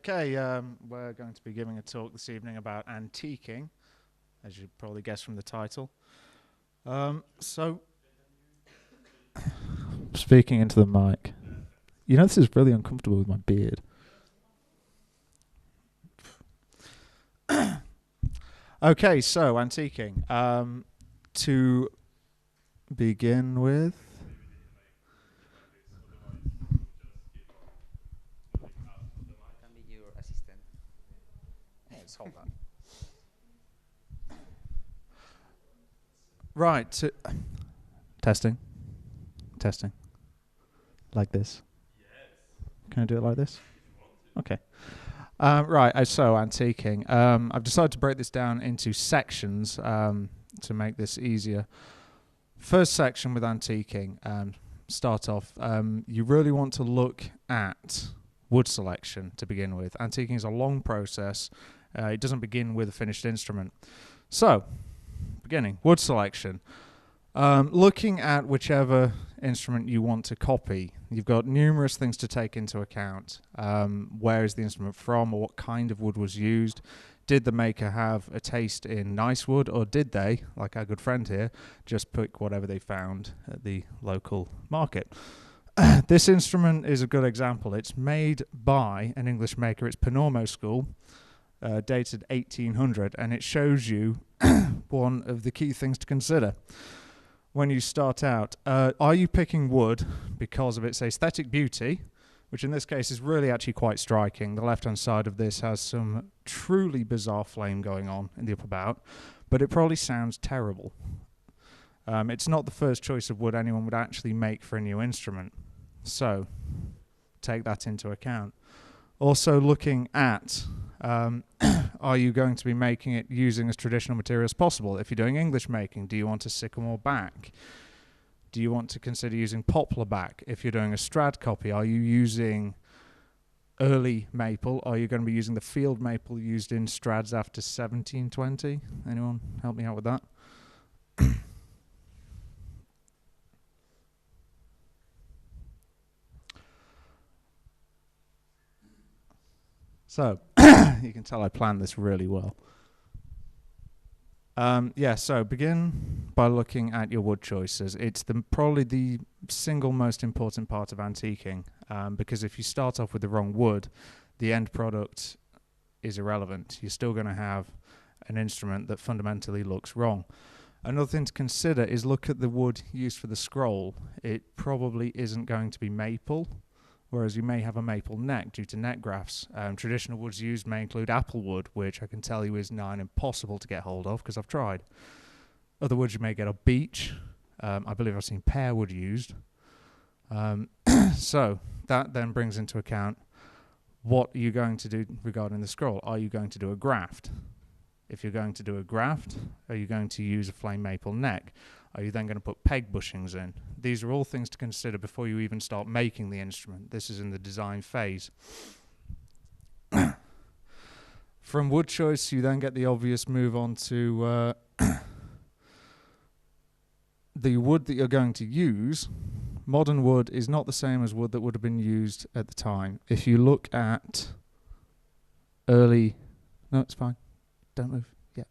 Okay, we're going to be giving a talk this evening about antiquing, as you probably guessed from the title. So, speaking into the mic. You know, this is really uncomfortable with my beard. Okay, so antiquing. To begin with. Can be your assistant. Let's hold that. Right. Testing. Like this. Can I do it like this? Okay. Right. So antiquing. I've decided to break this down into sections to make this easier. First section with antiquing. Start off. You really want to look at wood selection to begin with. Antiquing is a long process. It doesn't begin with a finished instrument. So, beginning, wood selection. Looking at whichever instrument you want to copy, you've got numerous things to take into account. Where is the instrument from, or what kind of wood was used? Did the maker have a taste in nice wood, or did they, like our good friend here, just pick whatever they found at the local market? This instrument is a good example. It's made by an English maker. It's Panormo School, dated 1800, and it shows you one of the key things to consider when you start out. Are you picking wood because of its aesthetic beauty, which in this case is really actually quite striking? The left-hand side of this has some truly bizarre flame going on in the upper bout, but it probably sounds terrible. It's not the first choice of wood anyone would actually make for a new instrument, so take that into account. Also looking at, are you going to be making it using as traditional material as possible? If you're doing English making, do you want a sycamore back? Do you want to consider using poplar back? If you're doing a Strad copy, are you using early maple? Are you going to be using the field maple used in Strads after 1720? Anyone help me out with that? So, you can tell I planned this really well. So begin by looking at your wood choices. It's probably the single most important part of antiquing, because if you start off with the wrong wood, the end product is irrelevant. You're still going to have an instrument that fundamentally looks wrong. Another thing to consider is look at the wood used for the scroll. It probably isn't going to be maple, whereas you may have a maple neck due to neck grafts. Traditional woods used may include apple wood, which I can tell you is nigh impossible to get hold of because I've tried. Other woods you may get are beech. I believe I've seen pear wood used. So that then brings into account what are you going to do regarding the scroll. Are you going to do a graft? If you're going to do a graft, are you going to use a flame maple neck? Are you then going to put peg bushings in? These are all things to consider before you even start making the instrument. This is in the design phase. From wood choice, you then get the obvious move on to the wood that you're going to use. Modern wood is not the same as wood that would have been used at the time. If you look at early... No, it's fine. Don't move. Yeah.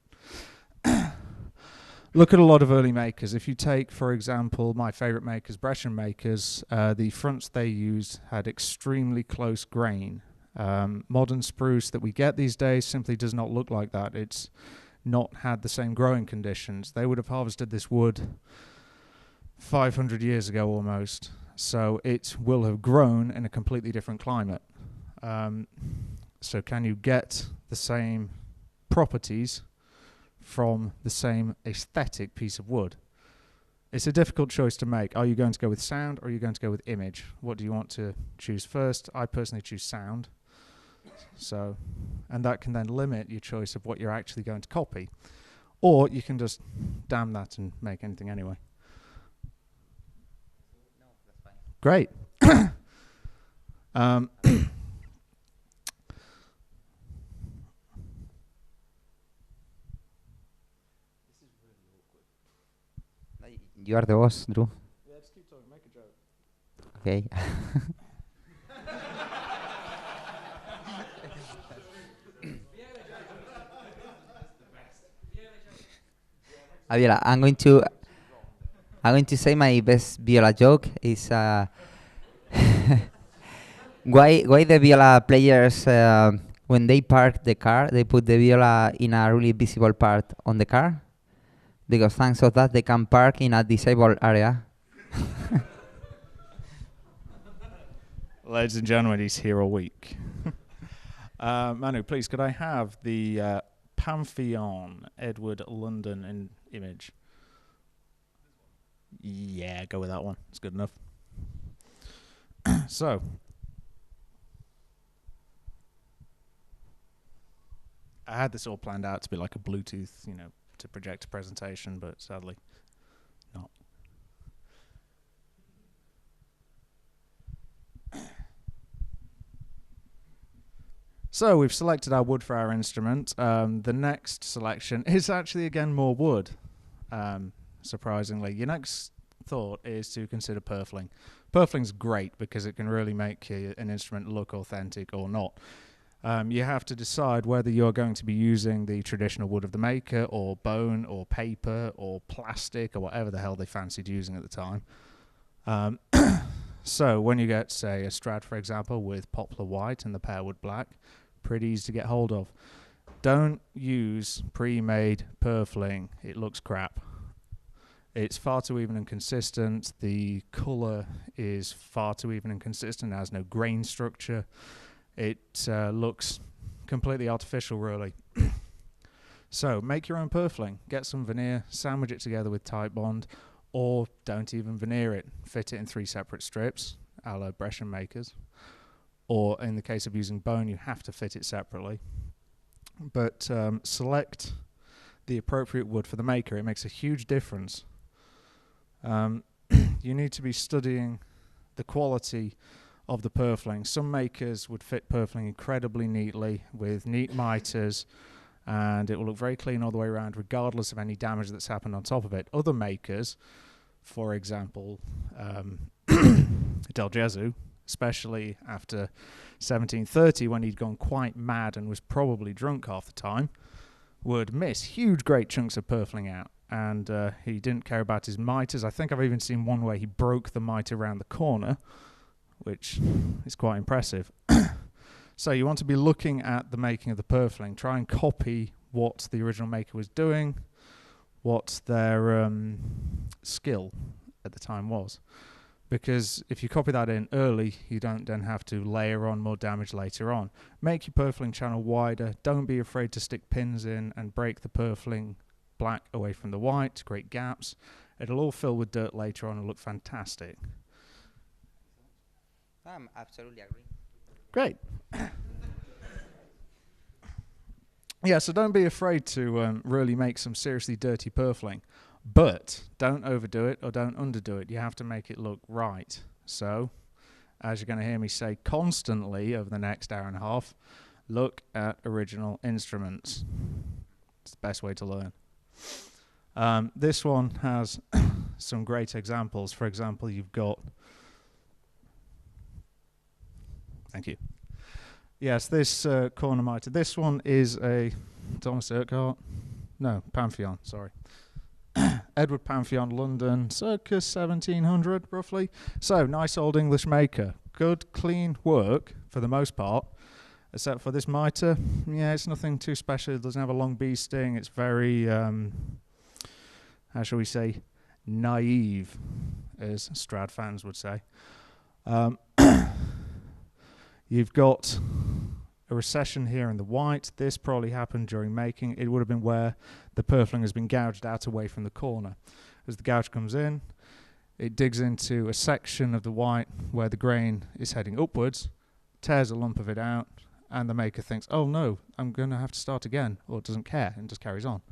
Look at a lot of early makers. If you take, for example, my favourite makers, Brescian makers, the fronts they used had extremely close grain. Modern spruce that we get these days simply does not look like that. It's not had the same growing conditions. They would have harvested this wood 500 years ago almost, so it will have grown in a completely different climate. So can you get the same properties from the same aesthetic piece of wood? It's a difficult choice to make. Are you going to go with sound or are you going to go with image? What do you want to choose first? I personally choose sound. So, and that can then limit your choice of what you're actually going to copy. Or you can just damn that and make anything anyway. No, that's fine. Great. You are the boss, Drew. Yeah, just keep talking, make a joke. Okay. Avila, I'm going to say my best viola joke is why the viola players when they park the car they put the viola in a really visible part on the car, because thanks of that they can park in a disabled area. Ladies and gentlemen, he's here all week. Manu, please, could I have the Pantheon Edward London image? Yeah, go with that one. It's good enough. So, I had this all planned out to be like a Bluetooth, to project a presentation, but sadly not. So we've selected our wood for our instrument. The next selection is actually again more wood, surprisingly. Your next thought is to consider purfling. Purfling's great because it can really make an instrument look authentic or not. You have to decide whether you're going to be using the traditional wood of the maker, or bone, or paper, or plastic, or whatever the hell they fancied using at the time. So when you get, say, a Strad, for example, with poplar white and the pear wood black, pretty easy to get hold of. Don't use pre-made purfling. It looks crap. It's far too even and consistent. The colour is far too even and consistent. It has no grain structure. It looks completely artificial, really. So make your own purfling. Get some veneer, sandwich it together with Type Bond, or don't even veneer it. Fit it in 3 separate strips, a la Brescian makers. Or in the case of using bone, you have to fit it separately. But select the appropriate wood for the maker. It makes a huge difference. You need to be studying the quality of the purfling. Some makers would fit purfling incredibly neatly with neat miters, and it will look very clean all the way around, regardless of any damage that's happened on top of it. Other makers, for example, Del Gesù, especially after 1730, when he'd gone quite mad and was probably drunk half the time, would miss huge great chunks of purfling out. And he didn't care about his miters. I think I've even seen one where he broke the mitre around the corner, which is quite impressive. So you want to be looking at the making of the purfling. Try and copy what the original maker was doing, what their skill at the time was. Because if you copy that in early, you don't then have to layer on more damage later on. Make your purfling channel wider. Don't be afraid to stick pins in and break the purfling black away from the white to create gaps. It'll all fill with dirt later on and look fantastic. I'm absolutely agree. Great. Yeah, so don't be afraid to really make some seriously dirty purfling. But don't overdo it or don't underdo it. You have to make it look right. So, as you're going to hear me say constantly over the next hour and a half, look at original instruments. It's the best way to learn. This one has some great examples. For example, you've got... Thank you. Yes, this corner mitre. This one is a Thomas Urquhart. No, Pantheon, sorry. Edward Pantheon, London, circa 1700, roughly. So, nice old English maker. Good, clean work, for the most part. Except for this mitre, yeah, it's nothing too special. It doesn't have a long bee sting. It's very, how shall we say, naive, as Strad fans would say. You've got a recession here in the white. This probably happened during making. It would have been where the purfling has been gouged out away from the corner. As the gouge comes in, it digs into a section of the white where the grain is heading upwards, tears a lump of it out, and the maker thinks, oh no, I'm going to have to start again, or doesn't care and just carries on.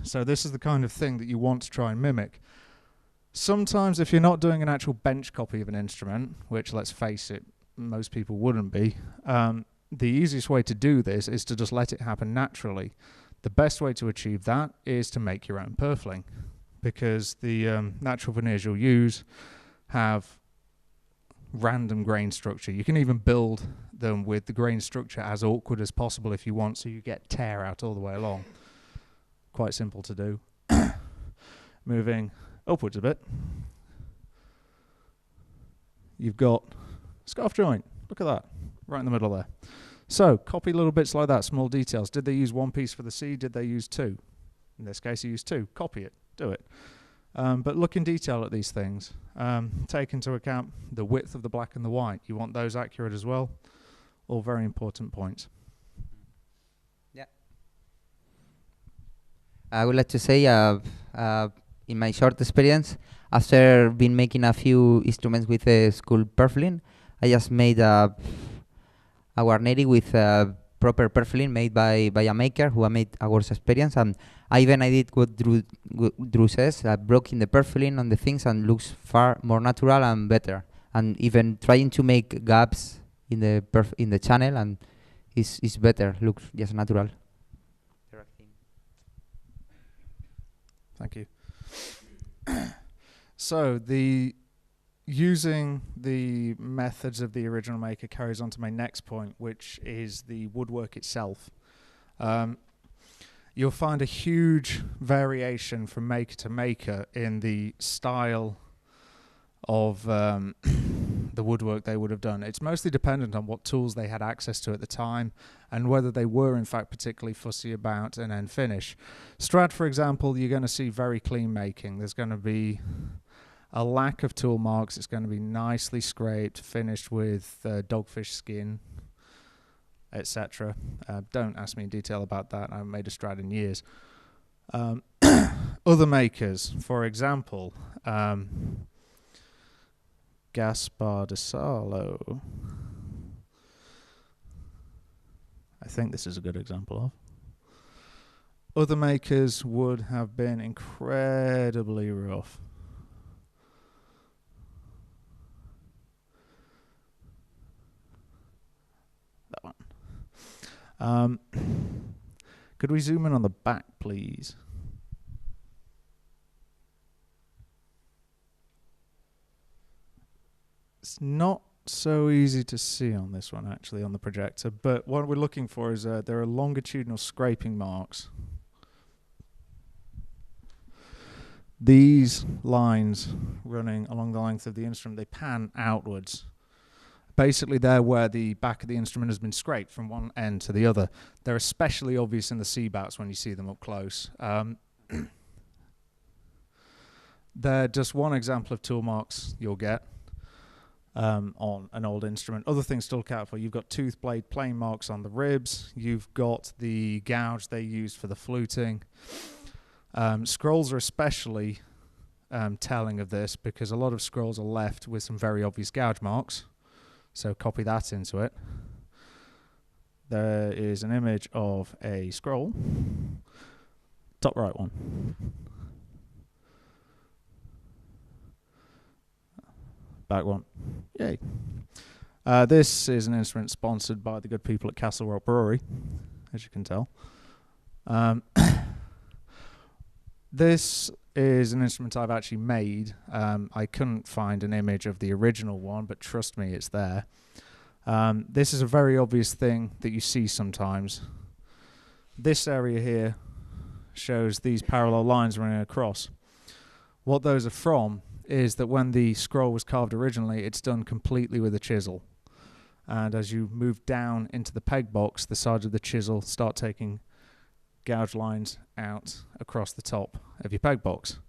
So this is the kind of thing that you want to try and mimic. Sometimes if you're not doing an actual bench copy of an instrument, which, let's face it, most people wouldn't be, the easiest way to do this is to just let it happen naturally. The best way to achieve that is to make your own purfling, because the natural veneers you'll use have random grain structure. You can even build them with the grain structure as awkward as possible if you want, so you get tear out all the way along. quite simple to do. Moving upwards a bit, you've got scarf joint. Look at that, right in the middle there. So copy little bits like that, small details. Did they use one piece for the C? Did they use two? In this case, you used two. Copy it, do it. But look in detail at these things. Take into account the width of the black and the white. You want those accurate as well. All very important points. Yeah. I would like to say, in my short experience, after been making a few instruments with a school purfling, I just made a Warneri with proper purfling made by a maker who made a worse experience. And I did what Drew says, broken the purfling on the things and looks far more natural and better. And even trying to make gaps in the channel and is better, looks just natural. Thank you. So using the methods of the original maker carries on to my next point, which is the woodwork itself. You'll find a huge variation from maker to maker in the style of the woodwork they would have done. It's mostly dependent on what tools they had access to at the time and whether they were in fact particularly fussy about an end finish. Strad, for example, you're going to see very clean making. There's going to be a lack of tool marks. It's going to be nicely scraped, finished with dogfish skin, etc. Don't ask me in detail about that. I haven't made a Strad in years. Other makers, for example, Gaspar de Salo. I think this is a good example of. Other makers would have been incredibly rough. That one. Could we zoom in on the back, please? It's not so easy to see on this one, actually, on the projector. But what we're looking for is there are longitudinal scraping marks. These lines running along the length of the instrument, they pan outwards. Basically, they're where the back of the instrument has been scraped from one end to the other. They're especially obvious in the C-bats when you see them up close. They're just one example of tool marks you'll get on an old instrument. Other things to look out for: you've got tooth blade plane marks on the ribs. You've got the gouge they used for the fluting. Scrolls are especially telling of this because a lot of scrolls are left with some very obvious gouge marks. So copy that into it. There is an image of a scroll. Top right one. Back one. Yay. This is an instrument sponsored by the good people at Castle Rock Brewery, as you can tell. This is an instrument I've actually made. I couldn't find an image of the original one, but trust me, it's there. This is a very obvious thing that you see sometimes. This area here shows these parallel lines running across. What those are from is that when the scroll was carved originally, it's done completely with a chisel. And as you move down into the peg box, the sides of the chisel start taking gouge lines out across the top of your peg box.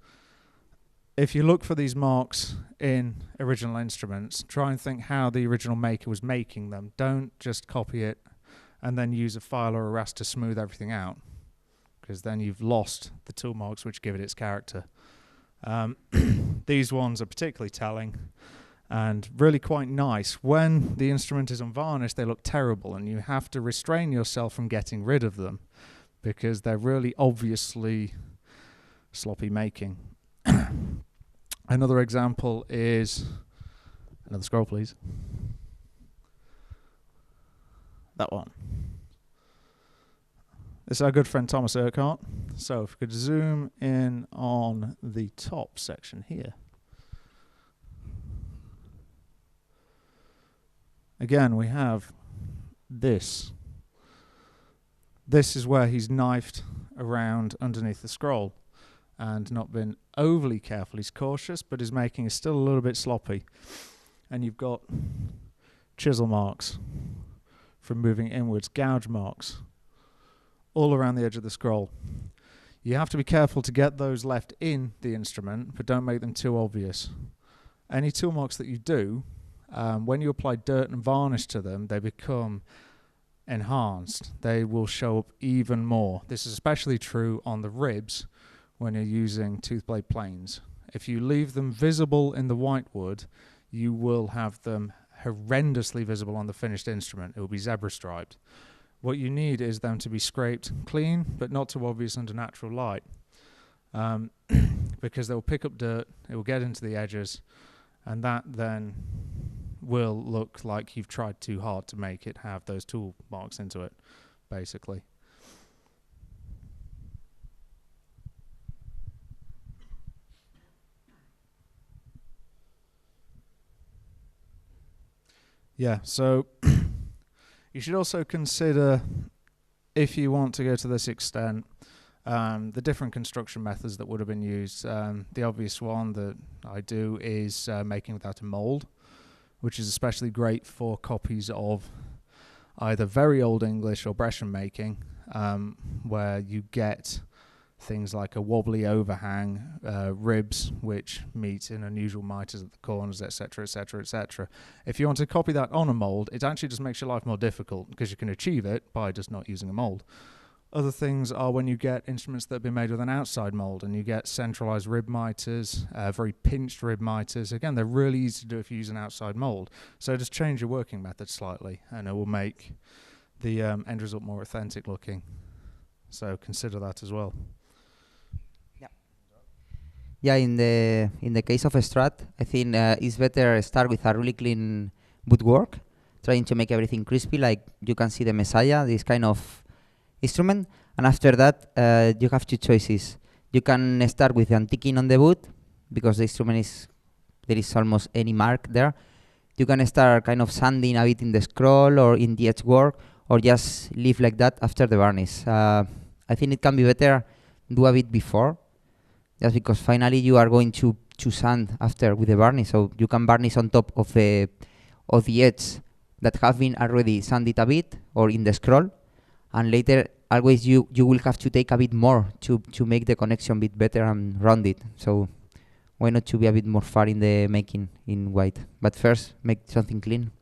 If you look for these marks in original instruments, try and think how the original maker was making them. Don't just copy it and then use a file or a rasp to smooth everything out, because then you've lost the tool marks which give it its character. These ones are particularly telling and really quite nice. When the instrument is unvarnished, they look terrible, and you have to restrain yourself from getting rid of them because they're really obviously sloppy making. Another example is, another scroll please, that one. This is our good friend Thomas Urquhart. So if we could zoom in on the top section here. Again, we have this. This is where he's knifed around underneath the scroll and not been overly careful. He's cautious, but his making is still a little bit sloppy. And you've got chisel marks from moving inwards, gouge marks all around the edge of the scroll. You have to be careful to get those left in the instrument, but don't make them too obvious. Any tool marks that you do, when you apply dirt and varnish to them, they become enhanced. They will show up even more. This is especially true on the ribs when you're using tooth blade planes. If you leave them visible in the whitewood, you will have them horrendously visible on the finished instrument. It will be zebra striped. What you need is them to be scraped clean, but not too obvious under natural light, because they'll pick up dirt, it will get into the edges, and that then will look like you've tried too hard to make it have those tool marks into it, basically. Yeah, so you should also consider, if you want to go to this extent, the different construction methods that would have been used. The obvious one that I do is making without a mold, which is especially great for copies of either very old English or Brescian making, where you get things like a wobbly overhang, ribs which meet in unusual miters at the corners, etc., etc., etc. If you want to copy that on a mold, it actually just makes your life more difficult because you can achieve it by just not using a mold. Other things are when you get instruments that have been made with an outside mold and you get centralized rib miters, very pinched rib miters. Again, they're really easy to do if you use an outside mold. So just change your working method slightly and it will make the end result more authentic looking. So consider that as well. Yeah, in the case of a Strat, I think it's better start with a really clean woodwork, trying to make everything crispy, like you can see the Messiah, this kind of instrument. And after that, you have two choices. You can start with antiquing on the wood, because the instrument there is almost any mark there. You can start kind of sanding a bit in the scroll or in the edge work, or just leave like that after the varnish. I think it can be better do a bit before, just because finally you are going to sand after with the varnish, so you can varnish on top of the edge that have been already sanded a bit, or in the scroll, and later always you will have to take a bit more to make the connection a bit better and rounded. So why not to be a bit more far in the making in white, but first make something clean.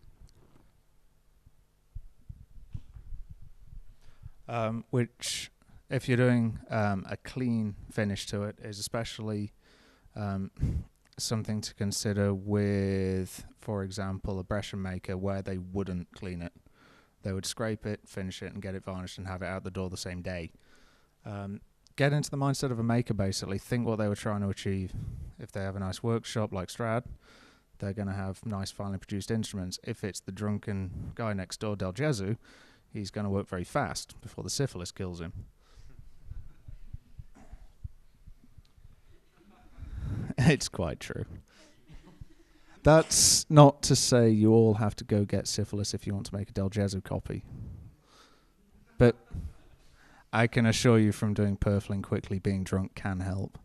Which, if you're doing a clean finish to it, is especially something to consider with, for example, a Brescian maker where they wouldn't clean it. They would scrape it, finish it, and get it varnished and have it out the door the same day. Get into the mindset of a maker, basically. Think what they were trying to achieve. If they have a nice workshop like Strad, they're going to have nice, finely produced instruments. If it's the drunken guy next door, Del Gesù, he's going to work very fast before the syphilis kills him. It's quite true. That's not to say you all have to go get syphilis if you want to make a Del Gesù copy. But I can assure you from doing purfling quickly, being drunk can help.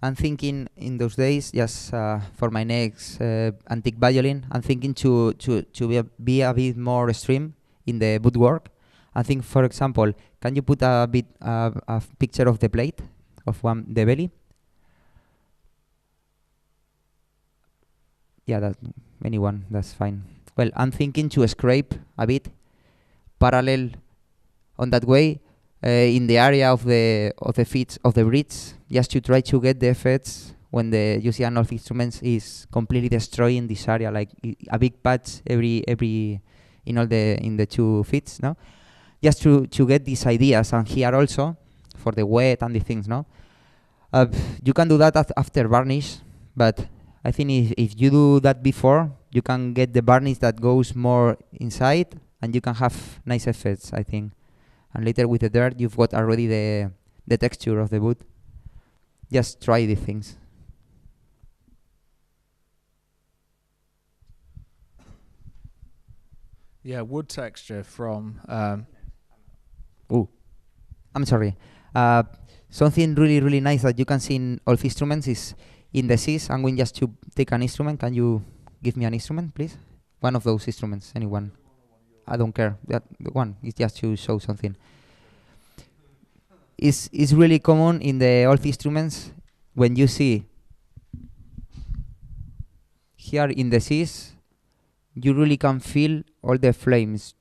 I'm thinking in those days, just for my next antique violin, I'm thinking to be a bit more extreme in the woodwork. I think, for example, can you put a picture of the plate of the belly? Yeah, anyone, that's fine. Well, I'm thinking to scrape a bit parallel on that way in the area of the feet of the bridge, just to try to get the effects when you see an old instruments is completely destroying this area, like a big patch every in the 2 feet, no? Just to get these ideas, and here also for the wet and the things, no? You can do that after varnish, but I think if you do that before, you can get the varnish that goes more inside, and you can have nice effects, I think. And later with the dirt, you've got already the texture of the wood. just try the things. Yeah, wood texture from. I'm sorry. Something really nice that you can see in all instruments is in the Cs. I'm going just to take an instrument. Can you give me an instrument, please? One of those instruments, anyone. I don't care. That one is just to show something. It's really common in the old instruments when you see here in the Cs, you really can feel all the flames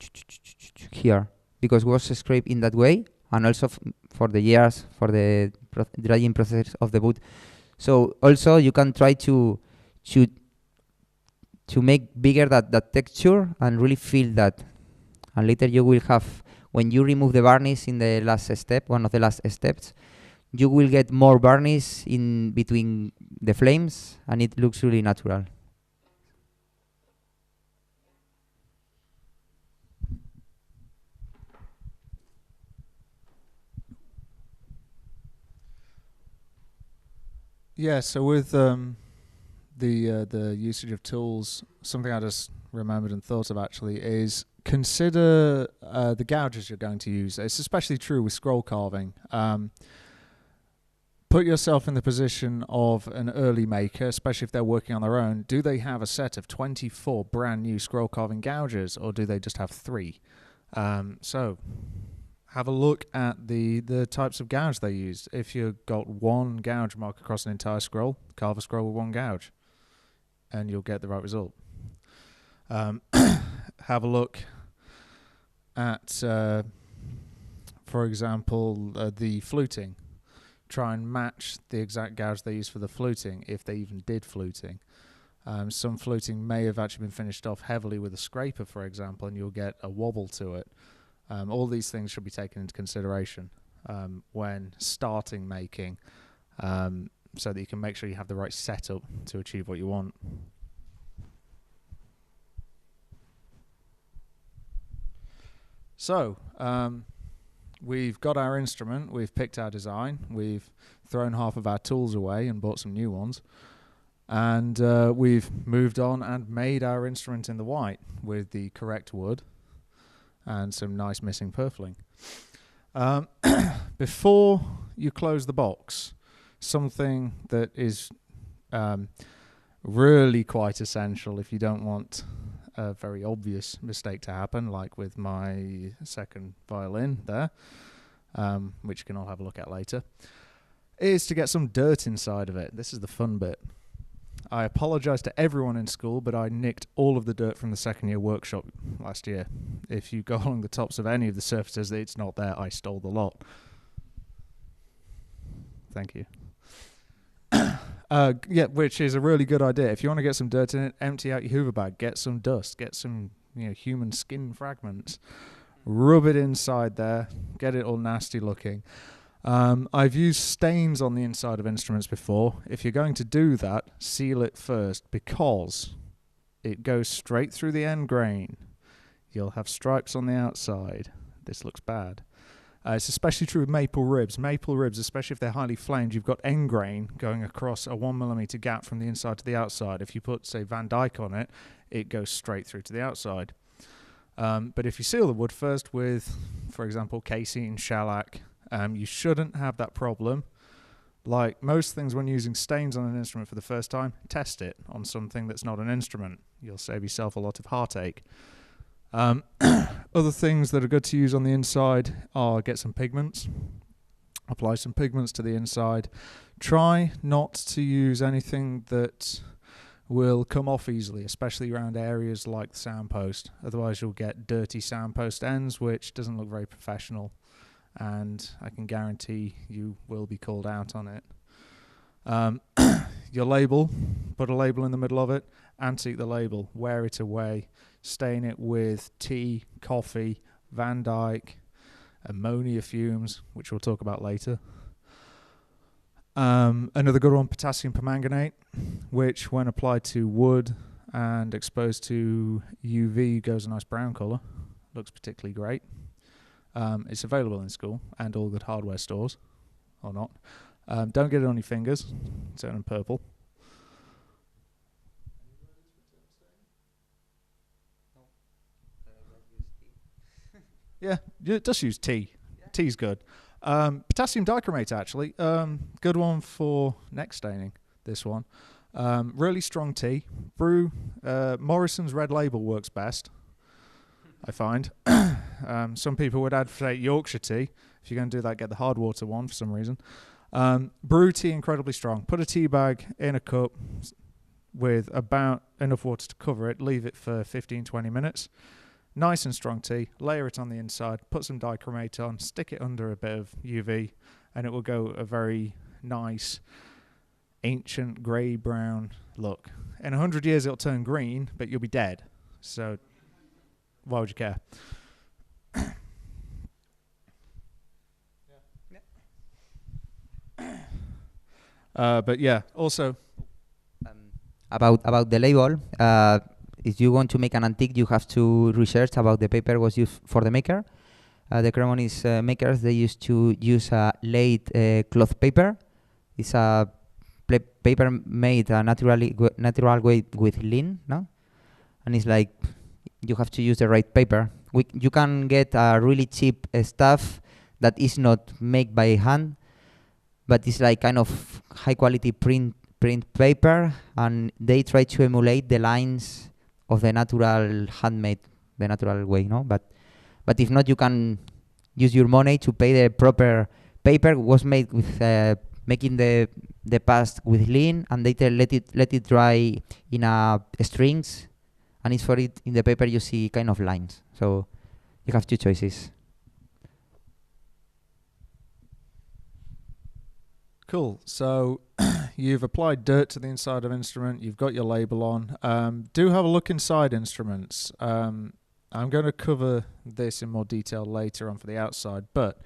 here because it was scraped in that way, and also for the years for the drying process of the wood. So also you can try to make bigger that texture and really feel that. And later you will have, when you remove the varnish in the last step, one of the last steps, you will get more varnish in between the flames, and it looks really natural. Yeah, so with the usage of tools, something I just remembered and thought of actually is consider the gouges you're going to use. It's especially true with scroll carving. Put yourself in the position of an early maker, especially if they're working on their own. Do they have a set of 24 brand new scroll carving gouges, or do they just have 3? So have a look at the types of gouge they use. If you've got one gouge mark across an entire scroll, carve a scroll with one gouge, and you'll get the right result. Have a look at, for example, the fluting. Try and match the exact gouge they use for the fluting, if they even did fluting. Some fluting may have actually been finished off heavily with a scraper, for example, and you'll get a wobble to it. All these things should be taken into consideration when starting making, so that you can make sure you have the right setup to achieve what you want. So, we've got our instrument, we've picked our design, we've thrown half of our tools away and bought some new ones, and we've moved on and made our instrument in the white with the correct wood and some nice missing purfling. Before you close the box, something that is really quite essential if you don't want a very obvious mistake to happen, like with my second violin there, which you can all have a look at later, is to get some dirt inside of it. This is the fun bit. I apologise to everyone in school, but I nicked all of the dirt from the second year workshop last year. If you go along the tops of any of the surfaces, it's not there. I stole the lot. Thank you. Yeah, which is a really good idea. If you want to get some dirt in it, empty out your Hoover bag, get some dust, get some human skin fragments, rub it inside there, get it all nasty looking. I've used stains on the inside of instruments before. If you're going to do that, seal it first, because it goes straight through the end grain. You'll have stripes on the outside. This looks bad. It's especially true with maple ribs. Maple ribs, especially if they're highly flamed, you've got end grain going across a 1mm gap from the inside to the outside. If you put, say, Van Dyke on it, it goes straight through to the outside. But if you seal the wood first with, for example, casein, shellac, you shouldn't have that problem. Like most things when using stains on an instrument for the first time, test it on something that's not an instrument. You'll save yourself a lot of heartache. Other things that are good to use on the inside are get some pigments. Apply some pigments to the inside. Try not to use anything that will come off easily, especially around areas like the soundpost. Otherwise you'll get dirty soundpost ends, which doesn't look very professional, and I can guarantee you will be called out on it. Your label, put a label in the middle of it, antique the label, wear it away, stain it with tea, coffee, Van Dyke, ammonia fumes, which we'll talk about later. Another good one, potassium permanganate, which when applied to wood and exposed to UV goes a nice brown colour. Looks particularly great. It's available in school and all good hardware stores, or not. Don't get it on your fingers. Turn them purple. Yeah, just use tea. Yeah. Tea's good. Potassium dichromate, actually. Good one for neck staining, this one. Really strong tea. Brew. Morrison's Red Label works best, I find. Some people would advocate Yorkshire tea. If you're going to do that, get the hard water one for some reason. Brew tea incredibly strong. Put a tea bag in a cup with about enough water to cover it. Leave it for 15-20 minutes. Nice and strong tea. Layer it on the inside. Put some dichromate on. Stick it under a bit of UV, and it will go a very nice, ancient grey-brown look. In 100 years, it'll turn green, but you'll be dead. So why would you care? But yeah, also about the label. If you want to make an antique, you have to research about the paper was used for the maker. The Cremonese makers, they used to use a late cloth paper. It's a paper made natural way with lean, no? And it's like you have to use the right paper. You can get really cheap stuff that is not made by hand, but it's like kind of high quality print paper, and they try to emulate the lines of the natural handmade, the natural way, no? But if not, you can use your money to pay the proper paper. Was made with making the past with lean, and they let it dry in strings, and it's for it in the paper you see kind of lines. So you have two choices. Cool. So you've applied dirt to the inside of instrument. You've got your label on. Do have a look inside instruments. I'm going to cover this in more detail later on for the outside, but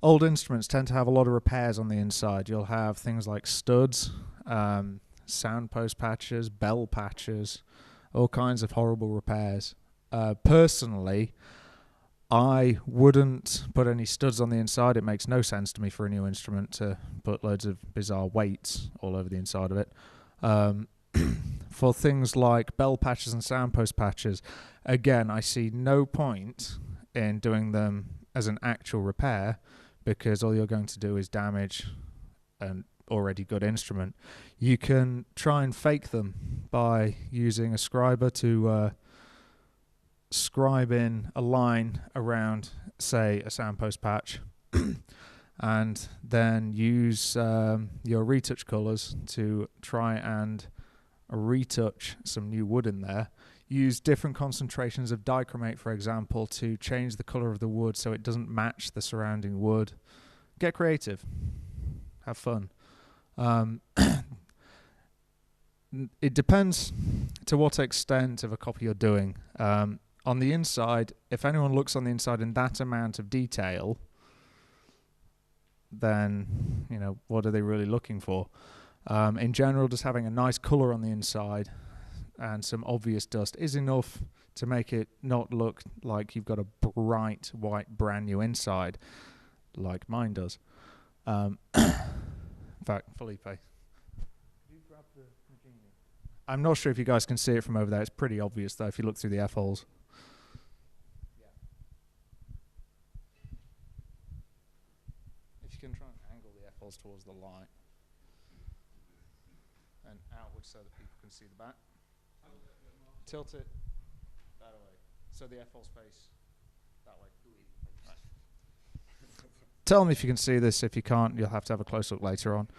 old instruments tend to have a lot of repairs on the inside. You'll have things like studs, sound post patches, bell patches, all kinds of horrible repairs. Personally, I wouldn't put any studs on the inside. It makes no sense to me for a new instrument to put loads of bizarre weights all over the inside of it. For things like bell patches and sound post patches, again, I see no point in doing them as an actual repair, because all you're going to do is damage an already good instrument. You can try and fake them by using a scriber to scribe in a line around, say, a sound post patch, and then use your retouch colors to try and retouch some new wood in there. Use different concentrations of dichromate, for example, to change the color of the wood so it doesn't match the surrounding wood. Get creative. Have fun. It depends to what extent of a copy you're doing. On the inside, if anyone looks on the inside in that amount of detail, then, you know, what are they really looking for? In general, just having a nice color on the inside and some obvious dust is enough to make it not look like you've got a bright white brand new inside like mine does. In fact, Felipe, could you grab the Nagini? I'm not sure if you guys can see it from over there. It's pretty obvious though if you look through the F-holes. You can try and angle the F-holes towards the light and outwards so that people can see the back. Tilt it that way so the F-holes face that way. Right. Tell me if you can see this. If you can't, you'll have to have a close look later on.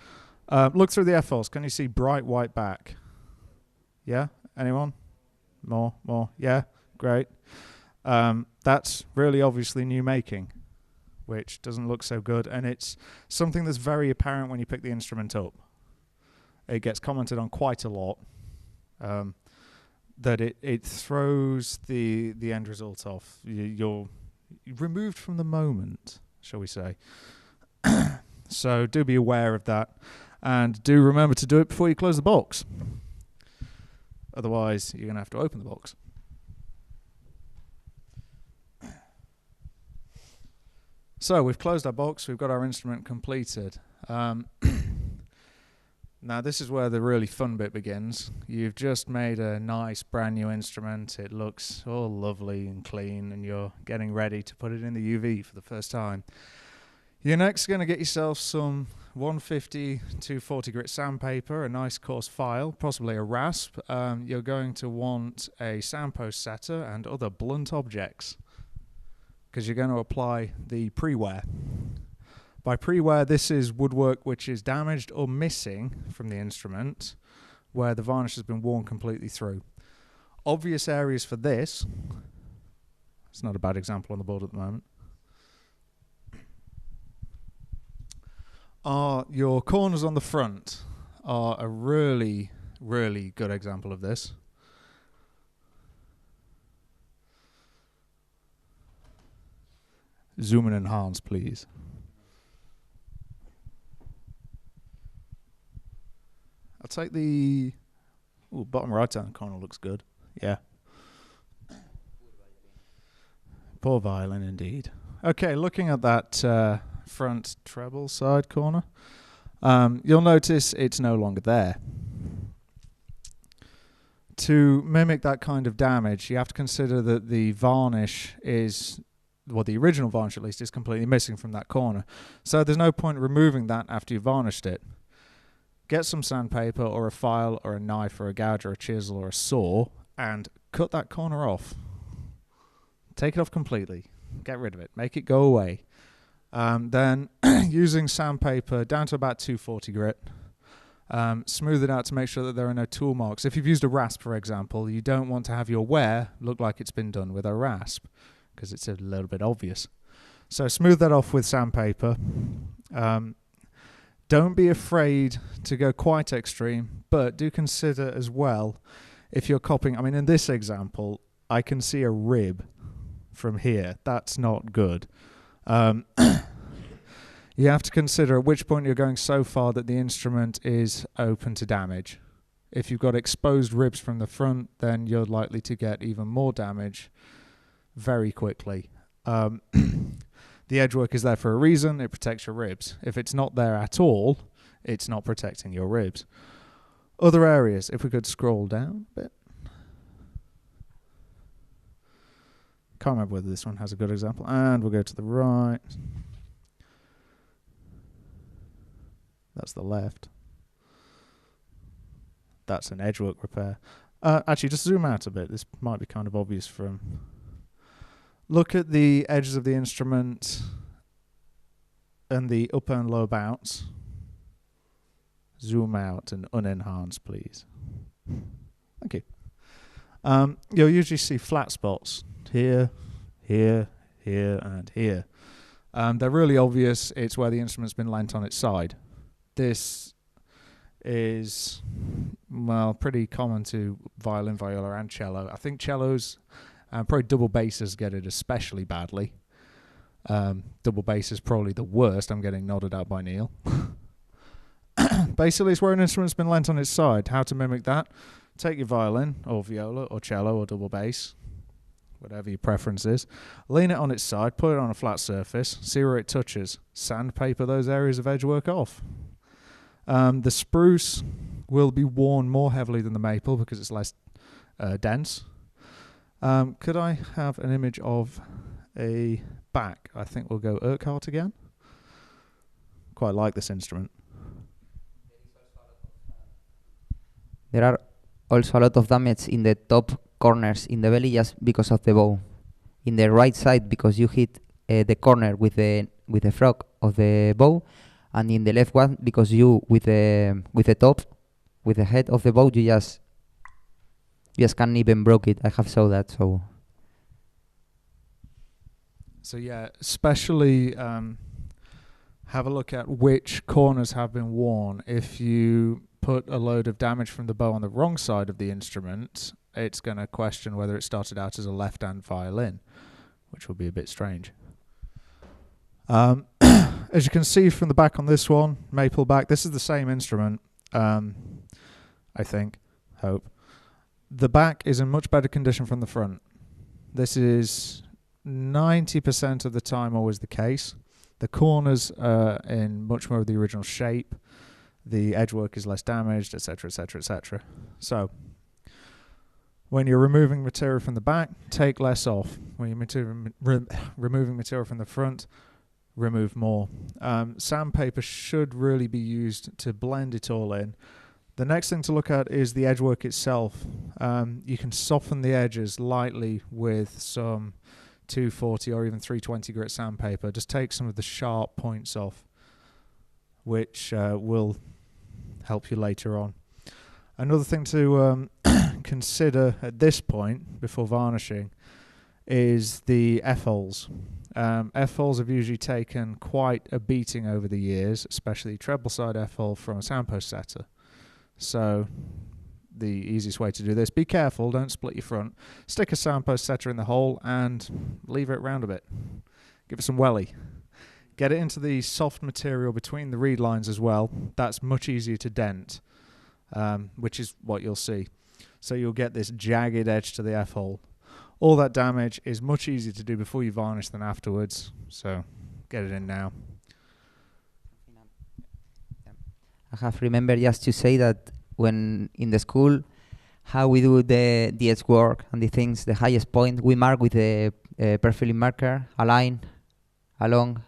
Look through the F-holes. Can you see bright white back? Yeah? Anyone? More? Yeah? Great. That's really obviously new making, which doesn't look so good, and it's something that's very apparent when you pick the instrument up. It gets commented on quite a lot, that it throws the end result off. You're removed from the moment, shall we say. So do be aware of that, and do remember to do it before you close the box. Otherwise, you're going to have to open the box. So we've closed our box, we've got our instrument completed. Now this is where the really fun bit begins. You've just made a nice brand new instrument. It looks all lovely and clean, and you're getting ready to put it in the UV for the first time. You're next going to get yourself some 150 to 40 grit sandpaper, a nice coarse file, possibly a rasp. You're going to want a soundpost setter and other blunt objects because you're going to apply the pre-wear. By pre-wear, this is woodwork which is damaged or missing from the instrument where the varnish has been worn completely through. Obvious areas for this, it's not a bad example on the board at the moment, are your corners on the front are a really, really good example of this. Zoom and enhance, please. I'll take the bottom right-hand corner looks good. Yeah. Poor violin, indeed. Okay, looking at that front treble side corner, you'll notice it's no longer there. To mimic that kind of damage, you have to consider that the varnish is, well, the original varnish at least, is completely missing from that corner. So there's no point removing that after you've varnished it. Get some sandpaper or a file or a knife or a gouge or a chisel or a saw and cut that corner off. Take it off completely. Get rid of it. Make it go away. Then using sandpaper down to about 240 grit, smooth it out to make sure that there are no tool marks. If you've used a rasp, for example, you don't want to have your wear look like it's been done with a rasp because it's a little bit obvious. So smooth that off with sandpaper. Don't be afraid to go quite extreme, but do consider as well if you're copying. I mean, in this example, I can see a rib from here. That's not good. You have to consider at which point you're going so far that the instrument is open to damage. If you've got exposed ribs from the front, then you're likely to get even more damage very quickly. The edgework is there for a reason. It protects your ribs. If it's not there at all, it's not protecting your ribs. Other areas, if we could scroll down a bit. Can't remember whether this one has a good example. And we'll go to the right. That's the left. That's an edgework repair. Actually, just zoom out a bit. This might be kind of obvious from... Look at the edges of the instrument and the upper and lower bouts. Zoom out and unenhance, please. Thank you. You'll usually see flat spots here, here, here, and here. They're really obvious. It's where the instrument's been lent on its side. This is, well, pretty common to violin, viola, and cello. I think cellos... probably double basses get it especially badly. Double bass is probably the worst. I'm getting nodded out by Neil. Basically, it's where an instrument's been lent on its side. How to mimic that? Take your violin, or viola, or cello, or double bass, whatever your preference is. Lean it on its side, put it on a flat surface, see where it touches. Sandpaper those areas of edgework off. The spruce will be worn more heavily than the maple because it's less dense. Could I have an image of a back? I think we'll go Urquhart again. Quite like this instrument. There are also a lot of damage in the top corners in the belly just because of the bow. In the right side because you hit the corner with the frog of the bow, and in the left one because you with the top, with the head of the bow, you just can't even broke it. I have saw that. So yeah, especially have a look at which corners have been worn. If you put a load of damage from the bow on the wrong side of the instrument, it's going to question whether it started out as a left-hand violin, which will be a bit strange. As you can see from the back on this one, maple back, this is the same instrument, I think, hope. The back is in much better condition from the front. This is 90% of the time always the case. The corners are in much more of the original shape. The edgework is less damaged, etc., etc., etc. So, when you're removing material from the back, take less off. When you're removing material from the front, remove more. Sandpaper should really be used to blend it all in. The next thing to look at is the edgework itself. You can soften the edges lightly with some 240 or even 320 grit sandpaper. Just take some of the sharp points off, which will help you later on. Another thing to consider at this point before varnishing is the F-holes. F-holes have usually taken quite a beating over the years, especially treble side F-hole from a soundpost setter. So the easiest way to do this, be careful, don't split your front. Stick a soundpost setter in the hole and leave it round a bit. Give it some welly. Get it into the soft material between the reed lines as well. That's much easier to dent, which is what you'll see. So you'll get this jagged edge to the F-hole. All that damage is much easier to do before you varnish than afterwards. So get it in now. I have remembered just to say that when in the school, how we do the edge work and the things, the highest point, we mark with a perfilling marker, a line along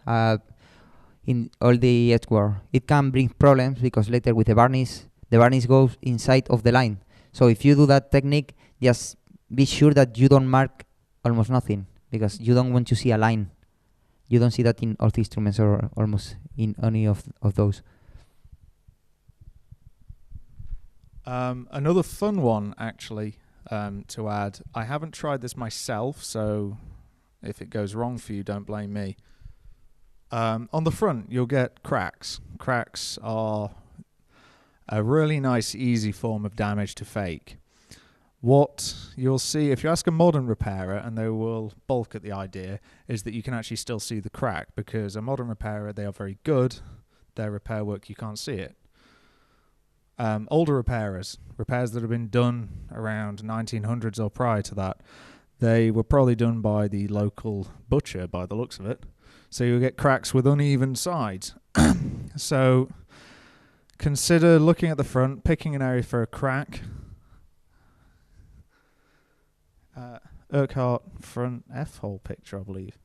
in all the edge work. It can bring problems because later with the varnish goes inside of the line. So if you do that technique, just be sure that you don't mark almost nothing because you don't want to see a line. You don't see that in all the instruments or almost in any of those. Another fun one, actually, to add. I haven't tried this myself, so if it goes wrong for you, don't blame me. On the front, you'll get cracks. Cracks are a really nice, easy form of damage to fake. What you'll see, if you ask a modern repairer, and they will balk at the idea, is that you can actually still see the crack, because a modern repairer, they are very good. Their repair work, you can't see it. Older repairs that have been done around 1900s or prior to that, they were probably done by the local butcher by the looks of it. So you'll get cracks with uneven sides. So consider looking at the front, picking an area for a crack. Urquhart front F-hole picture, I believe.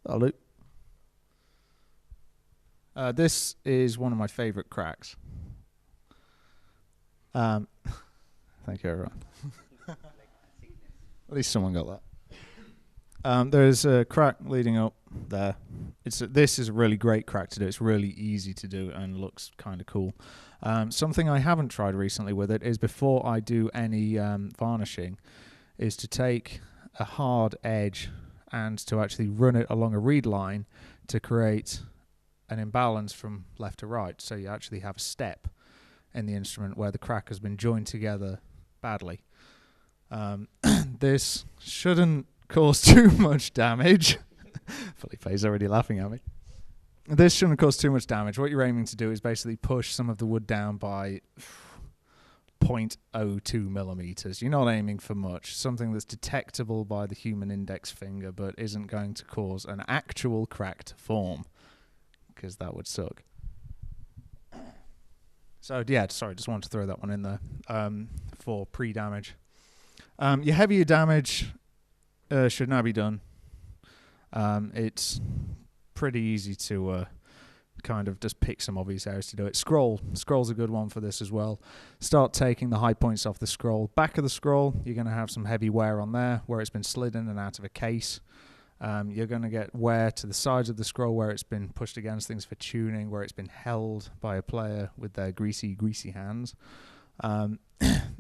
Hello. This is one of my favorite cracks. Thank you, everyone. At least someone got that. There's a crack leading up there. This is a really great crack to do. It's really easy to do and looks kind of cool. Something I haven't tried recently with it is before I do any varnishing is to take a hard edge and to actually run it along a reed line to create an imbalance from left to right. So you actually have a step in the instrument where the crack has been joined together badly. This shouldn't cause too much damage. Felipe's already laughing at me. This shouldn't cause too much damage. What you're aiming to do is basically push some of the wood down by 0.02 millimeters. You're not aiming for much. Something that's detectable by the human index finger, but isn't going to cause an actual crack to form, because that would suck. So yeah, sorry, just wanted to throw that one in there for pre-damage. Your heavier damage should now be done. It's pretty easy to kind of just pick some obvious areas to do it. Scroll's a good one for this as well. Start taking the high points off the scroll. Back of the scroll, you're going to have some heavy wear on there where it's been slid in and out of a case. You're going to get wear to the sides of the scroll where it's been pushed against things for tuning, where it's been held by a player with their greasy hands.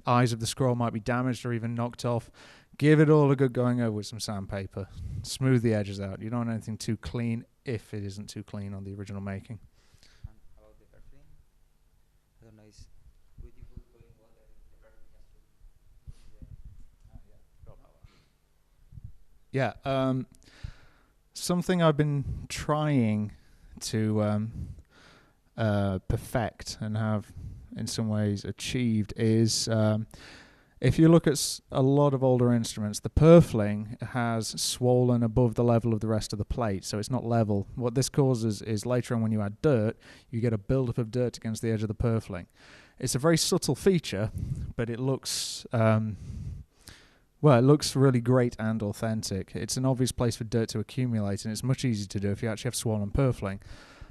Eyes of the scroll might be damaged or even knocked off. Give it all a good going over with some sandpaper. Smooth the edges out. You don't want anything too clean if it isn't too clean on the original making. And about the perfume? I don't know, would you put boiling water in the perfume just to... Yeah, something I've been trying to perfect and have in some ways achieved is if you look at a lot of older instruments, the purfling has swollen above the level of the rest of the plate, so it's not level. What this causes is later on when you add dirt, you get a buildup of dirt against the edge of the purfling. It's a very subtle feature, but it looks it looks really great and authentic. It's an obvious place for dirt to accumulate, and it's much easier to do if you actually have swollen purfling.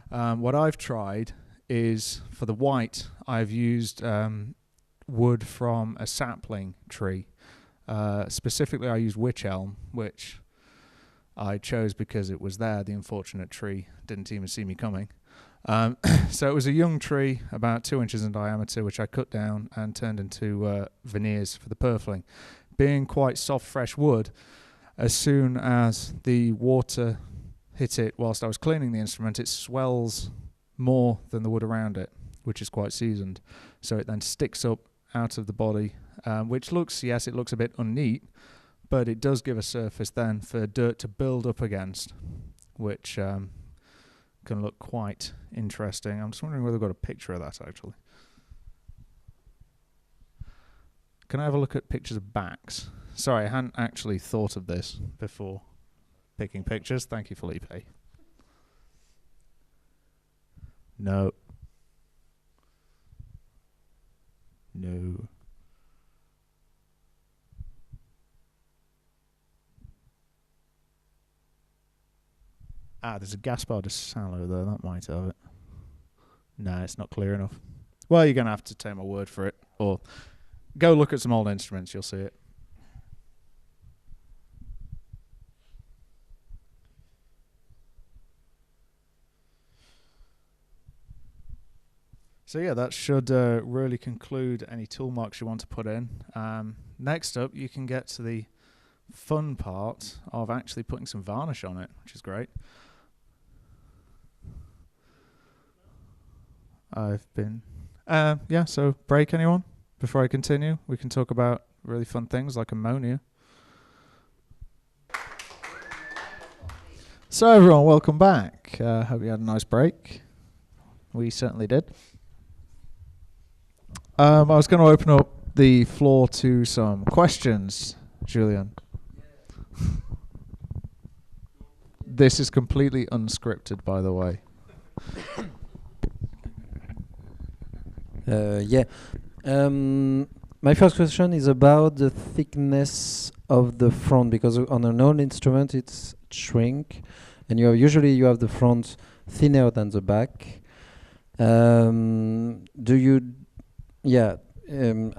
What I've tried is, for the white, I've used wood from a sapling tree. Specifically, I used wych elm, which I chose because it was there. The unfortunate tree didn't even see me coming. So it was a young tree, about 2 inches in diameter, which I cut down and turned into veneers for the purfling. Being quite soft, fresh wood, as soon as the water hit it whilst I was cleaning the instrument, it swells more than the wood around it, which is quite seasoned. So it then sticks up out of the body, which looks, yes, it looks a bit unneat, but it does give a surface then for dirt to build up against, which can look quite interesting. I'm just wondering whether I've got a picture of that, actually. Can I have a look at pictures of backs? Sorry, I hadn't actually thought of this before picking pictures. Thank you, Felipe. No. No. There's a Gaspard de Salo there. That might have it. No, it's not clear enough. Well, you're going to have to take my word for it. Or go look at some old instruments. You'll see it. So yeah, that should really conclude any tool marks you want to put in. Next up, you can get to the fun part of actually putting some varnish on it, which is great. So break, anyone? Before I continue, we can talk about really fun things like ammonia. So everyone, welcome back. Hope you had a nice break. We certainly did. I was going to open up the floor to some questions, Julian. This is completely unscripted, by the way. My first question is about the thickness of the front, because on an old instrument it's shrink, and usually you have the front thinner than the back. I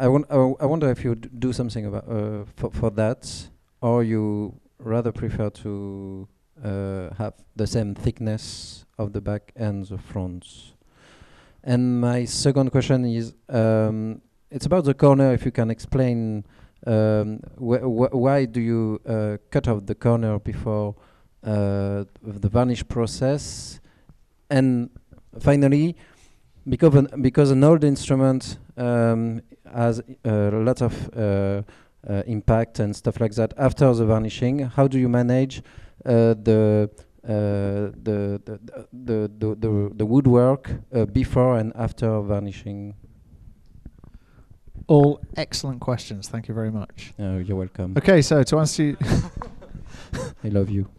wonder if you do something about for that, or you rather prefer to have the same thickness of the back and the front. And my second question is, it's about the corner. If you can explain why do you cut off the corner before the varnish process? And finally, because an old instrument has a lot of impact and stuff like that after the varnishing, how do you manage the woodwork before and after varnishing? All excellent questions. Thank you very much. You're welcome. Okay, so to answer you... I love you.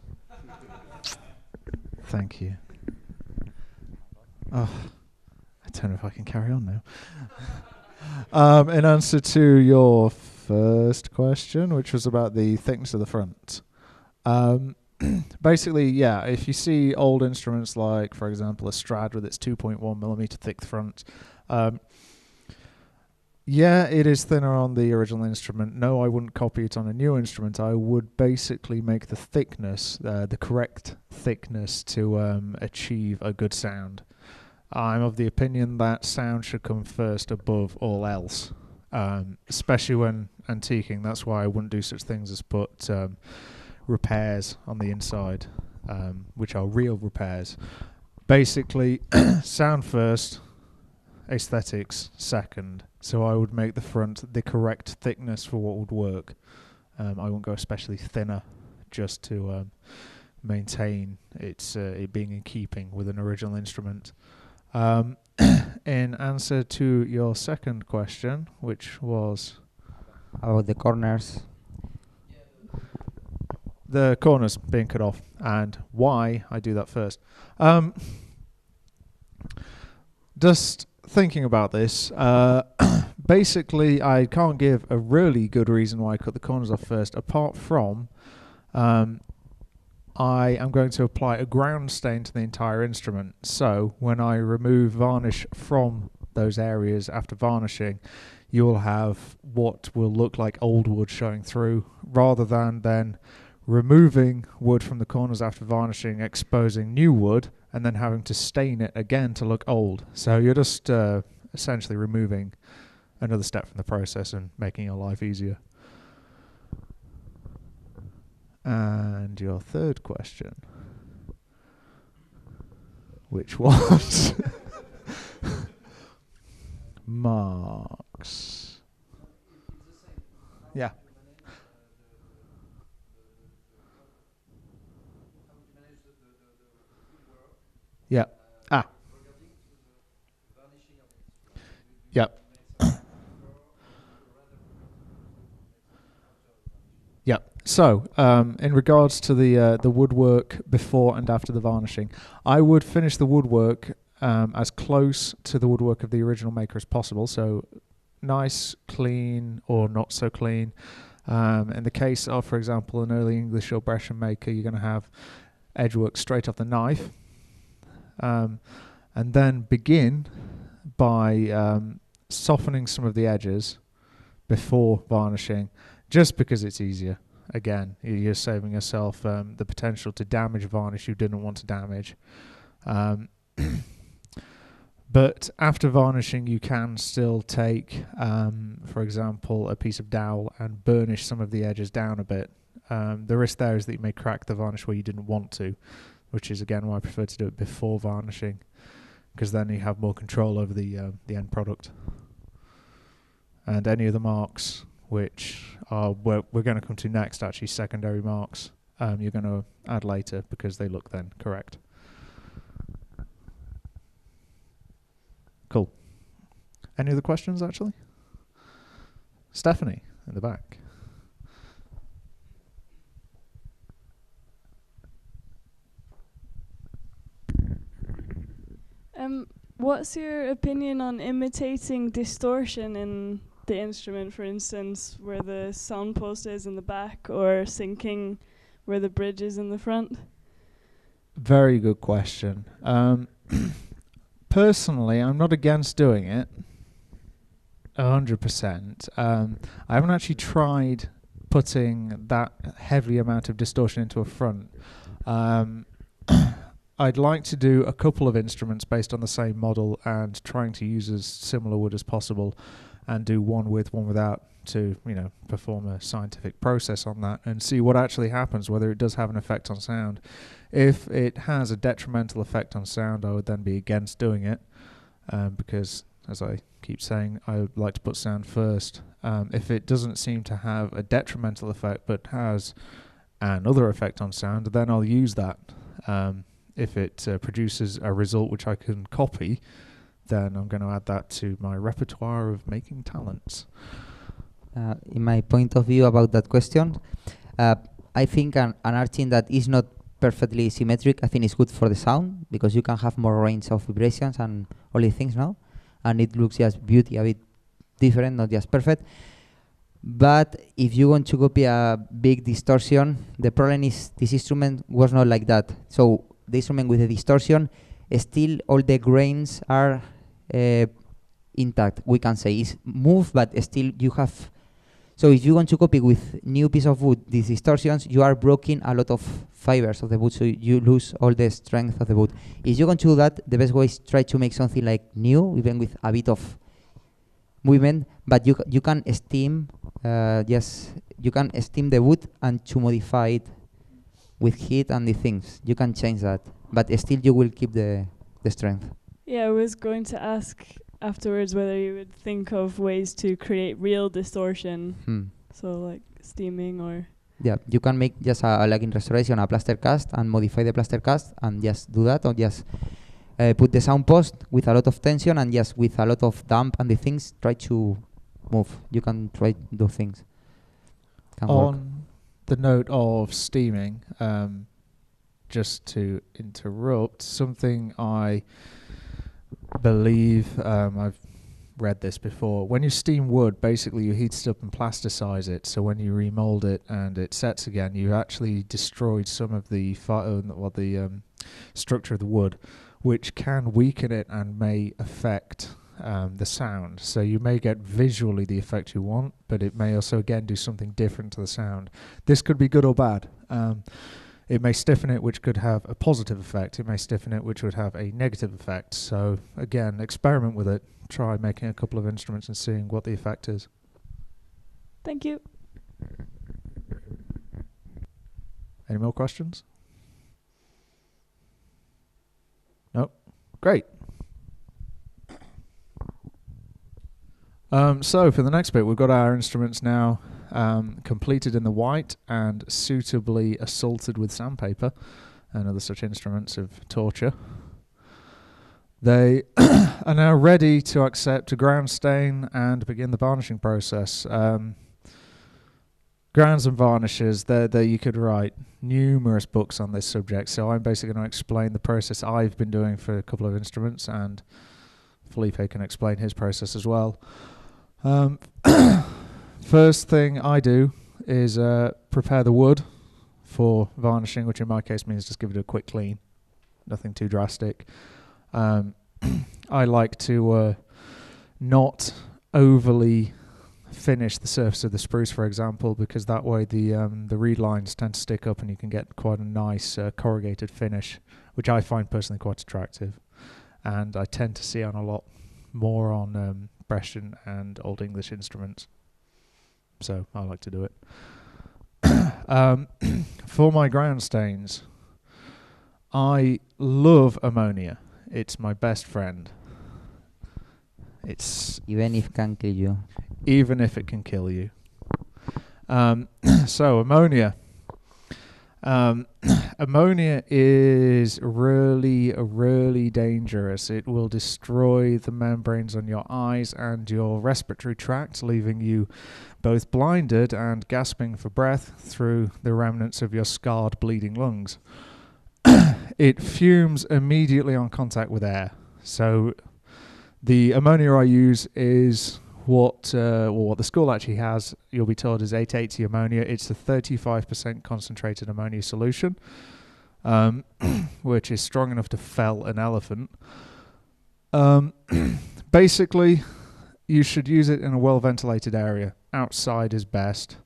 Thank you. Oh, I don't know if I can carry on now. In answer to your first question, which was about the thickness of the front. Basically, yeah, if you see old instruments like, for example, a Strad with its 2.1 millimeter thick front, yeah, it is thinner on the original instrument. No, I wouldn't copy it on a new instrument. I would basically make the thickness, the correct thickness to achieve a good sound. I'm of the opinion that sound should come first above all else, especially when antiquing. That's why I wouldn't do such things as put repairs on the inside, which are real repairs. Basically, sound first, aesthetics second. So I would make the front the correct thickness for what would work. I won't go especially thinner just to maintain it being in keeping with an original instrument. Um, in answer to your second question, which was About the corners. the corners being cut off and why I do that first. Just thinking about this, basically I can't give a really good reason why I cut the corners off first, apart from I am going to apply a ground stain to the entire instrument. So when I remove varnish from those areas after varnishing, you'll have what will look like old wood showing through, rather than then removing wood from the corners after varnishing, exposing new wood, and then having to stain it again to look old. So you're just essentially removing another step from the process and making your life easier. And your third question, which was marks. Yeah. Yeah. Ah. Yeah. Yeah. So, in regards to the woodwork before and after the varnishing, I would finish the woodwork as close to the woodwork of the original maker as possible. So, nice, clean, or not so clean. In the case of, for example, an early English or Brescian maker, you're going to have edgework straight off the knife, and then begin by softening some of the edges before varnishing, just because it's easier. Again, you're saving yourself the potential to damage varnish you didn't want to damage. But after varnishing, you can still take, for example, a piece of dowel and burnish some of the edges down a bit. The risk there is that you may crack the varnish where you didn't want to, which is again why I prefer to do it before varnishing, because then you have more control over the end product. And any of the marks, which are we're going to come to next, actually secondary marks, you're going to add later because they look then correct. Cool. Any other questions, actually? Stephanie, in the back. What's your opinion on imitating distortion in the instrument, for instance, where the sound post is in the back, or syncing where the bridge is in the front? Very good question. Personally, I'm not against doing it 100%. I haven't actually tried putting that heavy amount of distortion into a front. I'd like to do a couple of instruments based on the same model and trying to use as similar wood as possible, and do one with, one without, to, you know, perform a scientific process on that and see what actually happens, whether it does have an effect on sound. If it has a detrimental effect on sound, I would then be against doing it, because, as I keep saying, I like to put sound first. If it doesn't seem to have a detrimental effect but has another effect on sound, then I'll use that. If it produces a result which I can copy, then I'm going to add that to my repertoire of making talents. In my point of view about that question, I think an arching that is not perfectly symmetric, I think is good for the sound, because you can have more range of vibrations and all these things now, and it looks just beauty, a bit different, not just perfect. But if you want to copy a big distortion, the problem is this instrument was not like that. So the instrument with the distortion, still all the grains are intact, we can say. It's moved, but still you have... So if you want to copy with new piece of wood these distortions, you are breaking a lot of fibers of the wood, so you lose all the strength of the wood. If you want to do that, the best way is try to make something like new, even with a bit of movement, but you can steam, you can steam the wood and to modify it with heat and the things. You can change that, but still you will keep the strength. Yeah, I was going to ask afterwards whether you would think of ways to create real distortion. So like steaming or... Yeah, you can make just like in restoration a plaster cast and modify the plaster cast and just do that, or just put the sound post with a lot of tension and just with a lot of damp and the things, try to move. You can try those things. Can work. On the note of steaming, just to interrupt, something I believe I've read this before. When you steam wood, basically you heat it up and plasticize it. So when you remold it and it sets again, you actually destroyed some of the structure of the wood, which can weaken it and may affect the sound. So you may get visually the effect you want, but it may also again do something different to the sound. This could be good or bad. It may stiffen it, which could have a positive effect. It may stiffen it, which would have a negative effect. So again, experiment with it. Try making a couple of instruments and seeing what the effect is. Thank you. Any more questions? No? Great. So for the next bit, we've got our instruments now completed in the white and suitably assaulted with sandpaper and other such instruments of torture. They are now ready to accept a ground stain and begin the varnishing process. Grounds and varnishes, you could write numerous books on this subject, so I'm basically going to explain the process I've been doing for a couple of instruments, and Felipe can explain his process as well. First thing I do is prepare the wood for varnishing, which in my case means just give it a quick clean. Nothing too drastic. I like to not overly finish the surface of the spruce, for example, because that way the reed lines tend to stick up and you can get quite a nice corrugated finish, which I find personally quite attractive. And I tend to see on a lot more on Brescian and Old English instruments. So I like to do it. For my ground stains, I love ammonia. It's my best friend. It's Even if can kill you. even if it can kill you. So ammonia. Ammonia is really dangerous. It will destroy the membranes on your eyes and your respiratory tract, leaving you both blinded and gasping for breath through the remnants of your scarred, bleeding lungs. It fumes immediately on contact with air. So the ammonia I use is what the school actually has, you'll be told, is 880 ammonia. It's a 35% concentrated ammonia solution, which is strong enough to fell an elephant. Basically, you should use it in a well-ventilated area. Outside is best.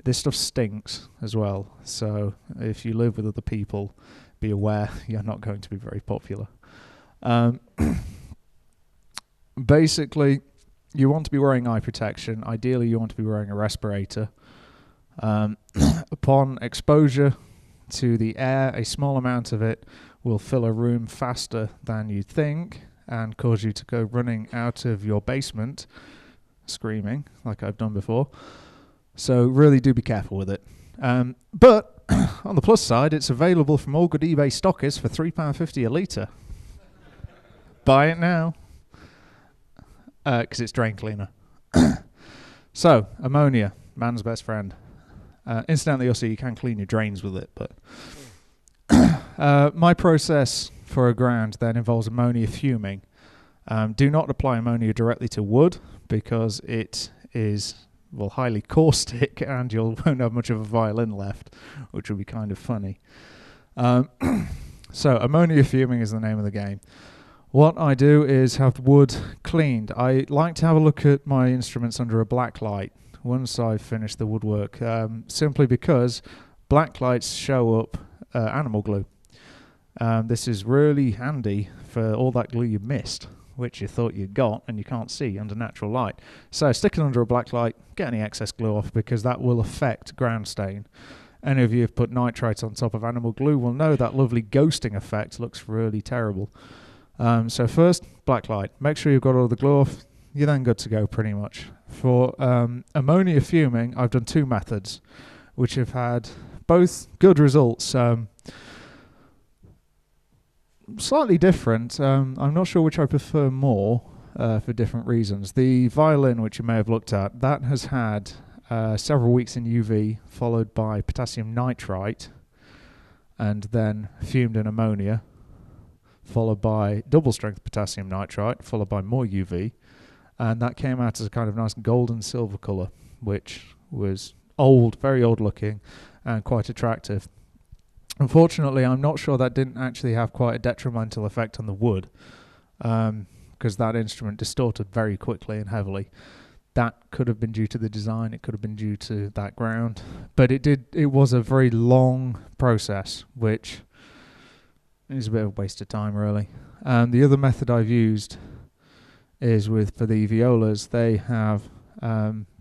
This stuff stinks as well, so if you live with other people, be aware you're not going to be very popular. Basically, you want to be wearing eye protection. Ideally, you want to be wearing a respirator. Upon exposure to the air, a small amount of it will fill a room faster than you think and cause you to go running out of your basement screaming, like I've done before. So really do be careful with it. But on the plus side, it's available from all good eBay stockists for £3.50 a litre. Buy it now. Because it's drain cleaner. So, ammonia, man's best friend. Incidentally, also, you can clean your drains with it. But my process for a ground then involves ammonia fuming. Do not apply ammonia directly to wood because it is, well, highly caustic and you won't have much of a violin left, which will be kind of funny. So, ammonia fuming is the name of the game. What I do is have the wood cleaned. I like to have a look at my instruments under a black light once I've finished the woodwork, simply because black lights show up animal glue. This is really handy for all that glue you missed, which you thought you got and you can't see under natural light. So stick it under a black light, get any excess glue off, because that will affect ground stain. Any of you who've put nitrite on top of animal glue will know that lovely ghosting effect looks really terrible. So first, black light. Make sure you've got all the glue off. You're then good to go pretty much. For ammonia fuming, I've done two methods, which have had both good results. slightly different. I'm not sure which I prefer more for different reasons. The Violin, which you may have looked at, that has had several weeks in UV, followed by potassium nitrite, and then fumed in ammonia, followed by double strength potassium nitrite, followed by more UV, and that came out as a kind of nice golden silver colour, which was old, very old looking, and quite attractive. Unfortunately, I'm not sure that didn't actually have quite a detrimental effect on the wood, because that instrument distorted very quickly and heavily. That could have been due to the design, it could have been due to that ground, but it was a very long process, which is a bit of a waste of time, really. The other method I've used is for the violas. They have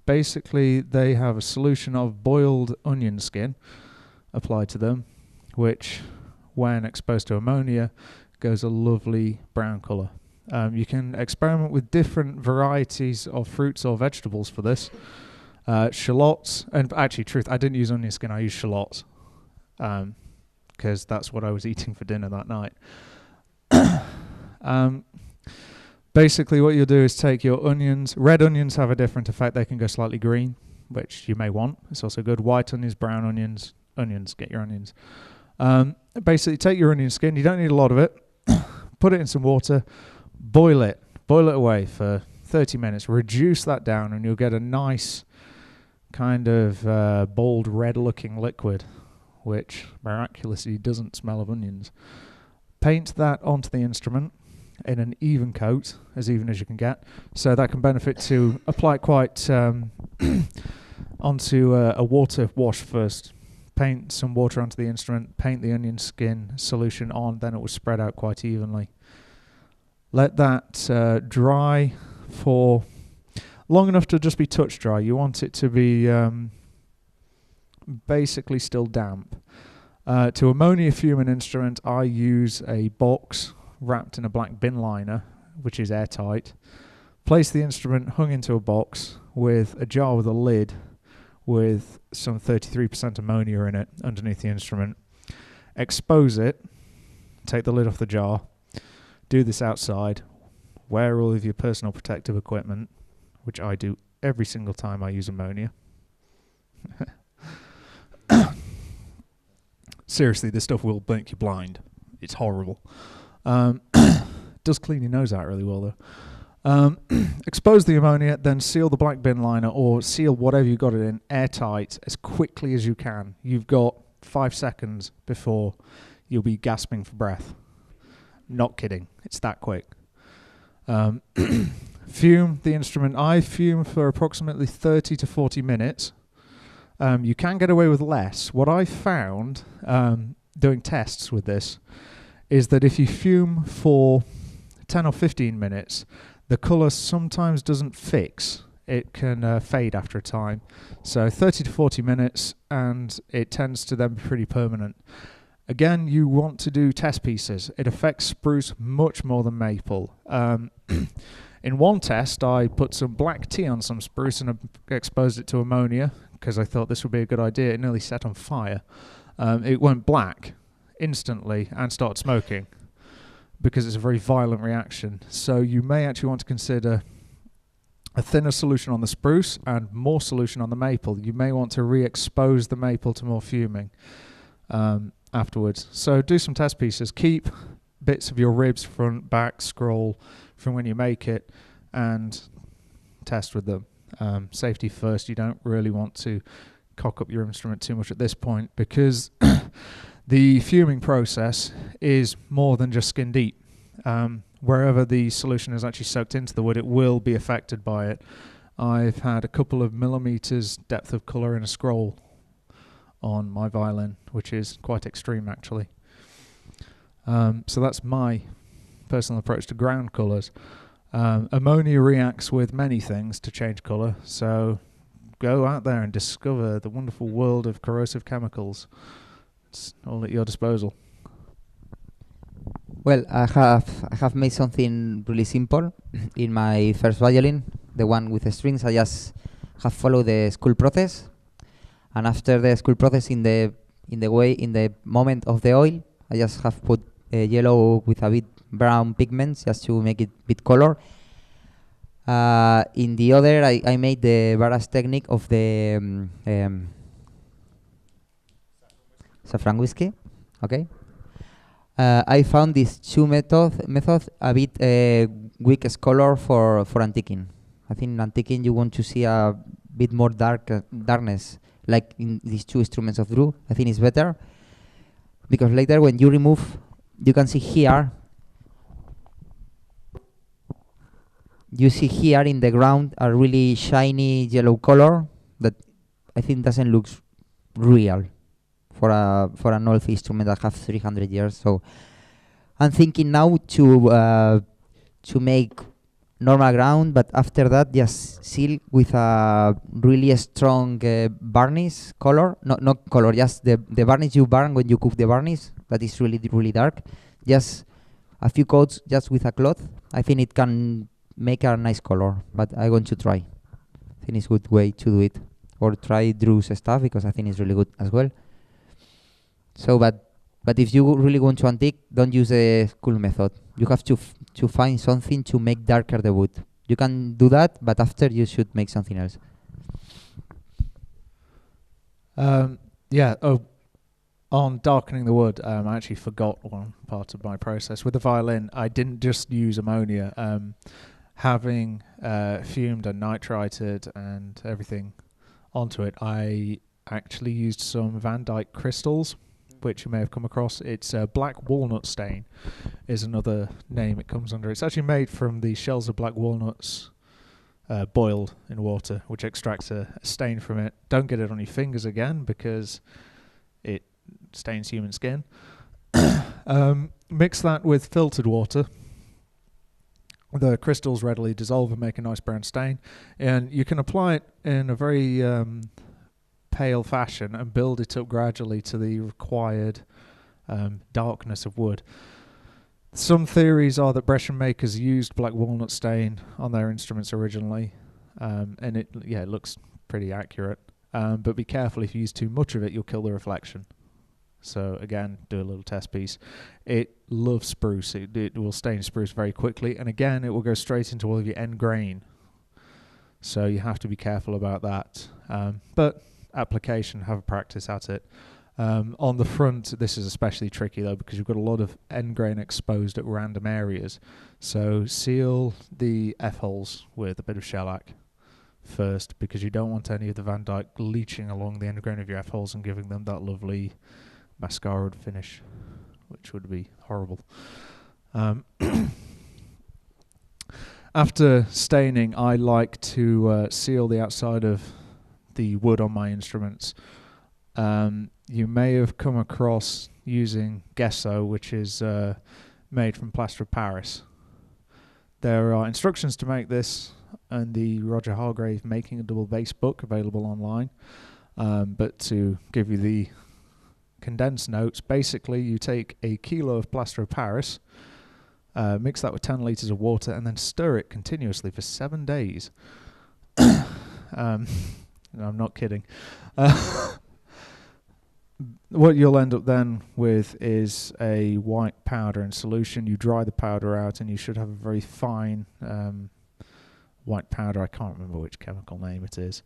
basically they have a solution of boiled onion skin applied to them, which, when exposed to ammonia, goes a lovely brown colour. You can experiment with different varieties of fruits or vegetables for this. Shallots, and actually, I didn't use onion skin, I used shallots, because that's what I was eating for dinner that night. Basically, what you'll do is take your onions. Red onions have a different effect. They can go slightly green, which you may want. It's also good. White onions, brown onions. Get your onions. Basically, take your onion skin. You don't need a lot of it. Put it in some water. Boil it away for 30 minutes. Reduce that down, and you'll get a nice kind of bold red-looking liquid, which miraculously doesn't smell of onions. Paint that onto the instrument in an even coat, as even as you can get, so that can benefit to apply it quite onto a water wash first. Paint some water onto the instrument, paint the onion skin solution on, then it will spread out quite evenly. Let that dry for long enough to just be touch dry. You want it to be basically still damp. To ammonia fume an instrument, I use a box wrapped in a black bin liner, which is airtight. Place the instrument hung into a box with a jar with a lid with some 33% ammonia in it underneath the instrument. Expose it, take the lid off the jar, do this outside, wear all of your personal protective equipment, which I do every single time I use ammonia. Seriously, this stuff will make you blind. It's horrible. Does clean your nose out really well though. Expose the ammonia, then seal the black bin liner or seal whatever you got it in airtight as quickly as you can. You've got 5 seconds before you'll be gasping for breath. Not kidding, it's that quick. Fume the instrument. I fume for approximately 30 to 40 minutes. You can get away with less. What I found doing tests with this is that if you fume for 10 or 15 minutes, the colour sometimes doesn't fix. It can fade after a time. So 30 to 40 minutes, and it tends to then be pretty permanent. Again, you want to do test pieces. It affects spruce much more than maple. In one test, I put some black tea on some spruce and exposed it to ammonia because I thought this would be a good idea. It nearly set on fire. It went black instantly and started smoking because it's a very violent reaction. So you may actually want to consider a thinner solution on the spruce and more solution on the maple. You may want to re-expose the maple to more fuming afterwards. So do some test pieces. Keep bits of your ribs, front, back, scroll from when you make it and test with them. Safety first. You don't really want to cock up your instrument too much at this point because the fuming process is more than just skin deep. Wherever the solution is actually soaked into the wood, it will be affected by it. I've had a couple of millimeters depth of colour in a scroll on my violin, which is quite extreme actually. So that's my personal approach to ground colours. Ammonia reacts with many things to change colour, so go out there and discover the wonderful world of corrosive chemicals. It's all at your disposal. Well, I have made something really simple in my first violin, the one with the strings. I just have followed the school process, and after the school process, in the moment of the oil, I just have put yellow with a bit brown pigments just to make it bit color. In the other, I made the Barras technique of the saffron whiskey. Okay. I found these two methods a bit weakest color for antiquing. I think in antiquing you want to see a bit more darkness, like in these two instruments of Drew. I think it's better because later when you remove, you can see here. You see here in the ground a really shiny yellow color that I think doesn't look real for an old instrument that has 300 years. So I'm thinking now to make normal ground, but after that just seal with a really strong varnish color. Not color, just the varnish you burn when you cook the varnish. That is really dark. Just a few coats just with a cloth. I think it can make a nice color, but I'm going to try. I think it's a good way to do it. Or try Drew's stuff because I think it's really good as well. So, but if you really want to antique, don't use the cool method. You have to find something to make darker the wood. You can do that, but after you should make something else. On darkening the wood, I actually forgot one part of my process. With the violin, I didn't just use ammonia. Having fumed and nitrited and everything onto it, I actually used some Van Dyke crystals, which you may have come across. It's black walnut stain is another name it comes under. It's actually made from the shells of black walnuts boiled in water, which extracts a stain from it. Don't get it on your fingers again because it stains human skin. Mix that with filtered water. The crystals readily dissolve and make a nice brown stain, and you can apply it in a very pale fashion and build it up gradually to the required darkness of wood. Some theories are that Brescian makers used black walnut stain on their instruments originally, and it looks pretty accurate. But be careful, if you use too much of it, you'll kill the reflection. So again, do a little test piece. It loves spruce. It will stain spruce very quickly, and again, it will go straight into all of your end grain. So you have to be careful about that. But application, have a practice at it. On the front, this is especially tricky though because you've got a lot of end grain exposed at random areas. So seal the F-holes with a bit of shellac first because you don't want any of the Van Dyke leaching along the end grain of your F-holes and giving them that lovely mascara finish, which would be horrible. After staining, I like to seal the outside of the wood on my instruments. You may have come across using gesso, which is made from plaster of Paris. There are instructions to make this in the Roger Hargrave Making a Double Bass book available online. But to give you the condensed notes, basically you take a kilo of plaster of Paris, mix that with 10 litres of water, and then stir it continuously for 7 days. I'm not kidding. What you'll end up then with is a white powder in solution. You dry the powder out and you should have a very fine white powder. I can't remember which chemical name it is.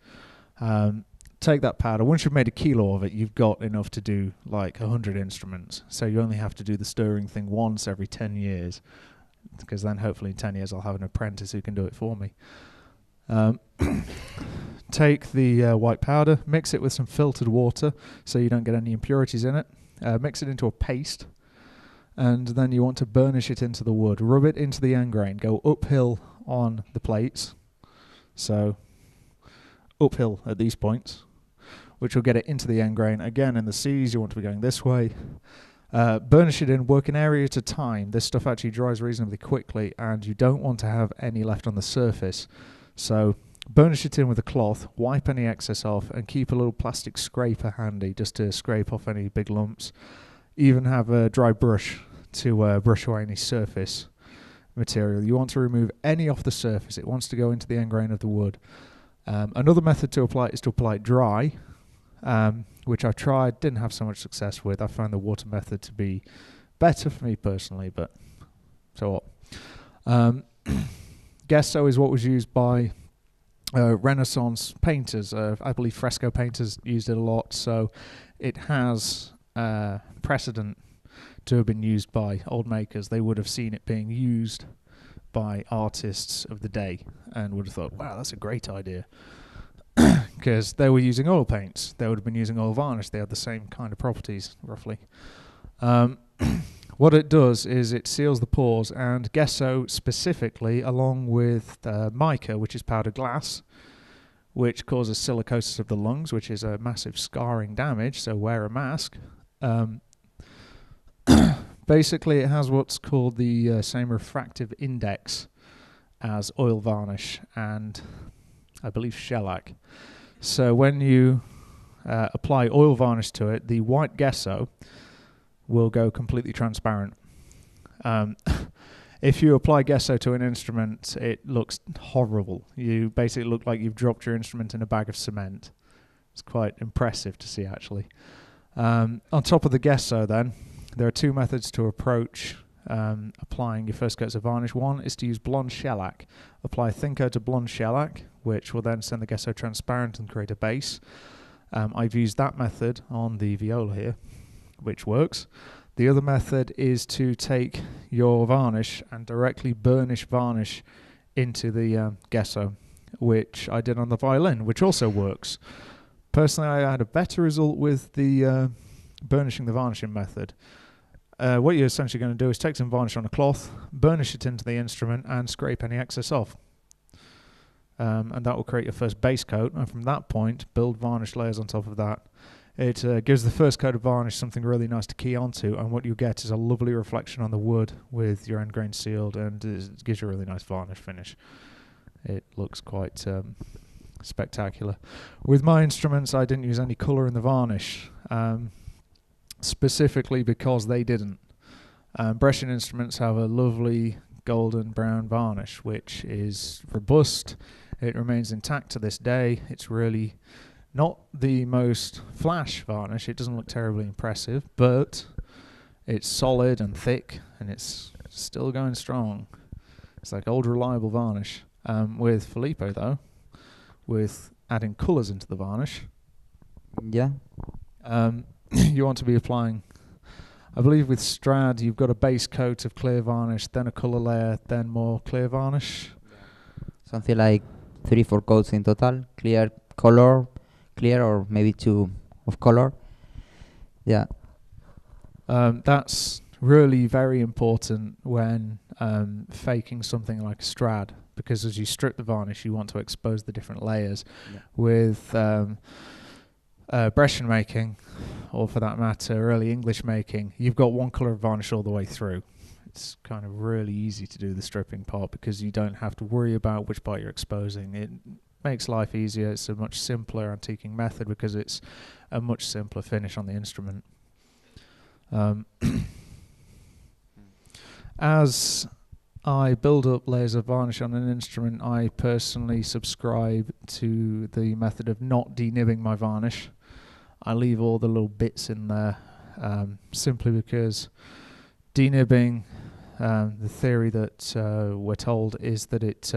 Take that powder. Once you've made a kilo of it, you've got enough to do like 100 instruments. So you only have to do the stirring thing once every 10 years. Because then hopefully in 10 years I'll have an apprentice who can do it for me. Take the white powder, mix it with some filtered water so you don't get any impurities in it. Mix it into a paste. And then you want to burnish it into the wood. Rub it into the end grain. Go uphill on the plates. So uphill at these points, which will get it into the end grain. Again, in the C's, you want to be going this way. Burnish it in, work an area at a time. This stuff actually dries reasonably quickly, and you don't want to have any left on the surface. So burnish it in with a cloth, wipe any excess off, and keep a little plastic scraper handy just to scrape off any big lumps. Even have a dry brush to brush away any surface material. You want to remove any off the surface. It wants to go into the end grain of the wood. Another method to apply it is to apply it dry, which I tried, didn't have so much success with. I found the water method to be better for me personally, but so what. Gesso is what was used by Renaissance painters. I believe fresco painters used it a lot, so it has precedent to have been used by old makers. They would have seen it being used by artists of the day and would have thought, wow, that's a great idea. Because they were using oil paints. They would have been using oil varnish. They had the same kind of properties, roughly. What it does is it seals the pores, and gesso specifically, along with mica, which is powdered glass, which causes silicosis of the lungs, which is a massive scarring damage, so wear a mask. Basically, it has what's called the same refractive index as oil varnish and, I believe, shellac. So when you apply oil varnish to it, the white gesso will go completely transparent. If you apply gesso to an instrument, it looks horrible. You basically look like you've dropped your instrument in a bag of cement. It's quite impressive to see, actually. On top of the gesso, then, there are two methods to approach applying your first coats of varnish. One is to use blonde shellac. Apply a thin coat of blonde shellac, which will then send the gesso transparent and create a base. I've used that method on the viola here, which works. The other method is to take your varnish and directly burnish varnish into the gesso, which I did on the violin, which also works. Personally, I had a better result with the burnishing the varnishing method. What you're essentially going to do is take some varnish on a cloth, burnish it into the instrument, and scrape any excess off. And that will create your first base coat, and from that point, build varnish layers on top of that. It gives the first coat of varnish something really nice to key onto, and what you get is a lovely reflection on the wood with your end grain sealed, and it gives you a really nice varnish finish. It looks quite spectacular. With my instruments, I didn't use any colour in the varnish, specifically because they didn't. Brescian instruments have a lovely golden brown varnish, which is robust. It remains intact to this day. It's really not the most flash varnish. It doesn't look terribly impressive, but it's solid and thick, and it's still going strong. It's like old reliable varnish. With Felipe, though, with adding colours into the varnish, Yeah. you want to be applying, I believe with Strad, you've got a base coat of clear varnish, then a colour layer, then more clear varnish. Something like 3-4 coats in total. Clear, color, clear, or maybe 2 of color. Yeah. That's really very important when faking something like a Strad, because as you strip the varnish, you want to expose the different layers. Yeah. With Brescian making, or for that matter, early English making, you've got one colour of varnish all the way through. It's kind of really easy to do the stripping part because you don't have to worry about which part you're exposing. It makes life easier. It's a much simpler antiquing method because it's a much simpler finish on the instrument. As I build up layers of varnish on an instrument, I personally subscribe to the method of not denibbing my varnish. I leave all the little bits in there simply because denibbing, the theory that we're told is that it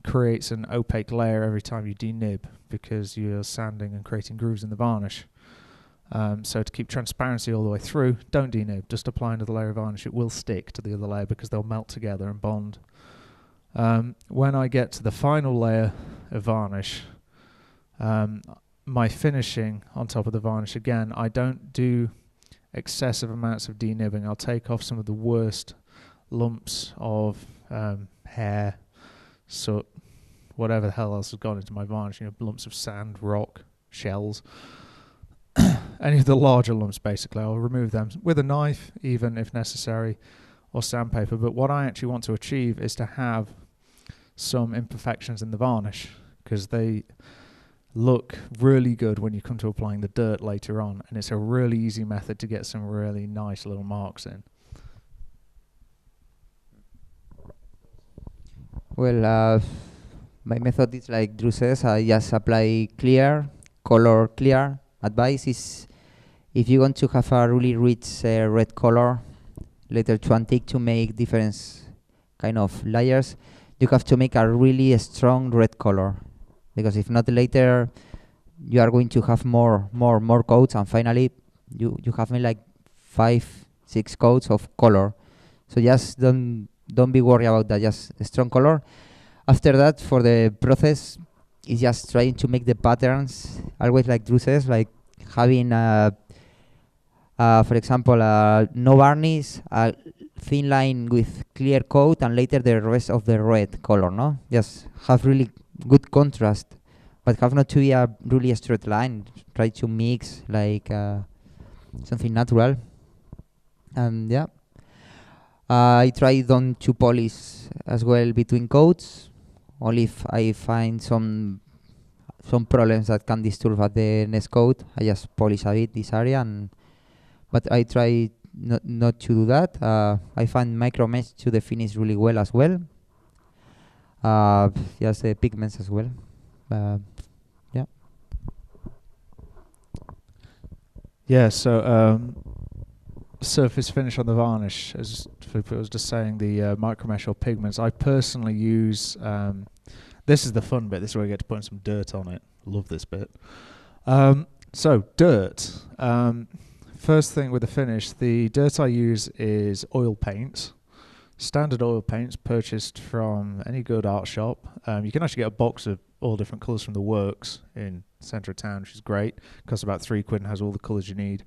creates an opaque layer every time you denib because you're sanding and creating grooves in the varnish. So to keep transparency all the way through, don't denib, just apply another layer of varnish. It will stick to the other layer because they'll melt together and bond. When I get to the final layer of varnish, my finishing on top of the varnish, again, I don't do excessive amounts of denibbing. I'll take off some of the worst lumps of hair, soot, whatever the hell else has gone into my varnish, lumps of sand, rock, shells. Any of the larger lumps, basically, I'll remove them with a knife, even if necessary, or sandpaper. But what I actually want to achieve is to have some imperfections in the varnish, because they look really good when you come to applying the dirt later on, and it's a really easy method to get some really nice little marks in. Well, my method is like Drew says, I just apply clear, color clear. Advice is, if you want to have a really rich red color, later to antique to make different kind of layers, you have to make a really strong red color, because if not later you are going to have more coats, and finally you have made like 5-6 coats of color. So just don't be worried about that, just a strong color. After that, for the process, is just trying to make the patterns always like Drew says, like having for example, no varnish, a thin line with clear coat, and later the rest of the red color, no? Just have really good contrast, but have not to be a really straight line. Try to mix like something natural. And yeah, I try don't to polish as well between coats, only if I find some problems that can disturb at the next coat. I just polish a bit this area, but I try not to do that. I find micro mesh to the finish really well as well. Just the pigments as well. Yeah. Yeah, so surface finish on the varnish, as Felipe was just saying, the micro mesh or pigments. I personally use, this is the fun bit, this is where I get to put some dirt on it. Love this bit. So, dirt. First thing with the finish, the dirt I use is oil paint. Standard oil paints purchased from any good art shop. You can actually get a box of all different colours from the Works in the centre of town, which is great. Costs about £3 and has all the colours you need.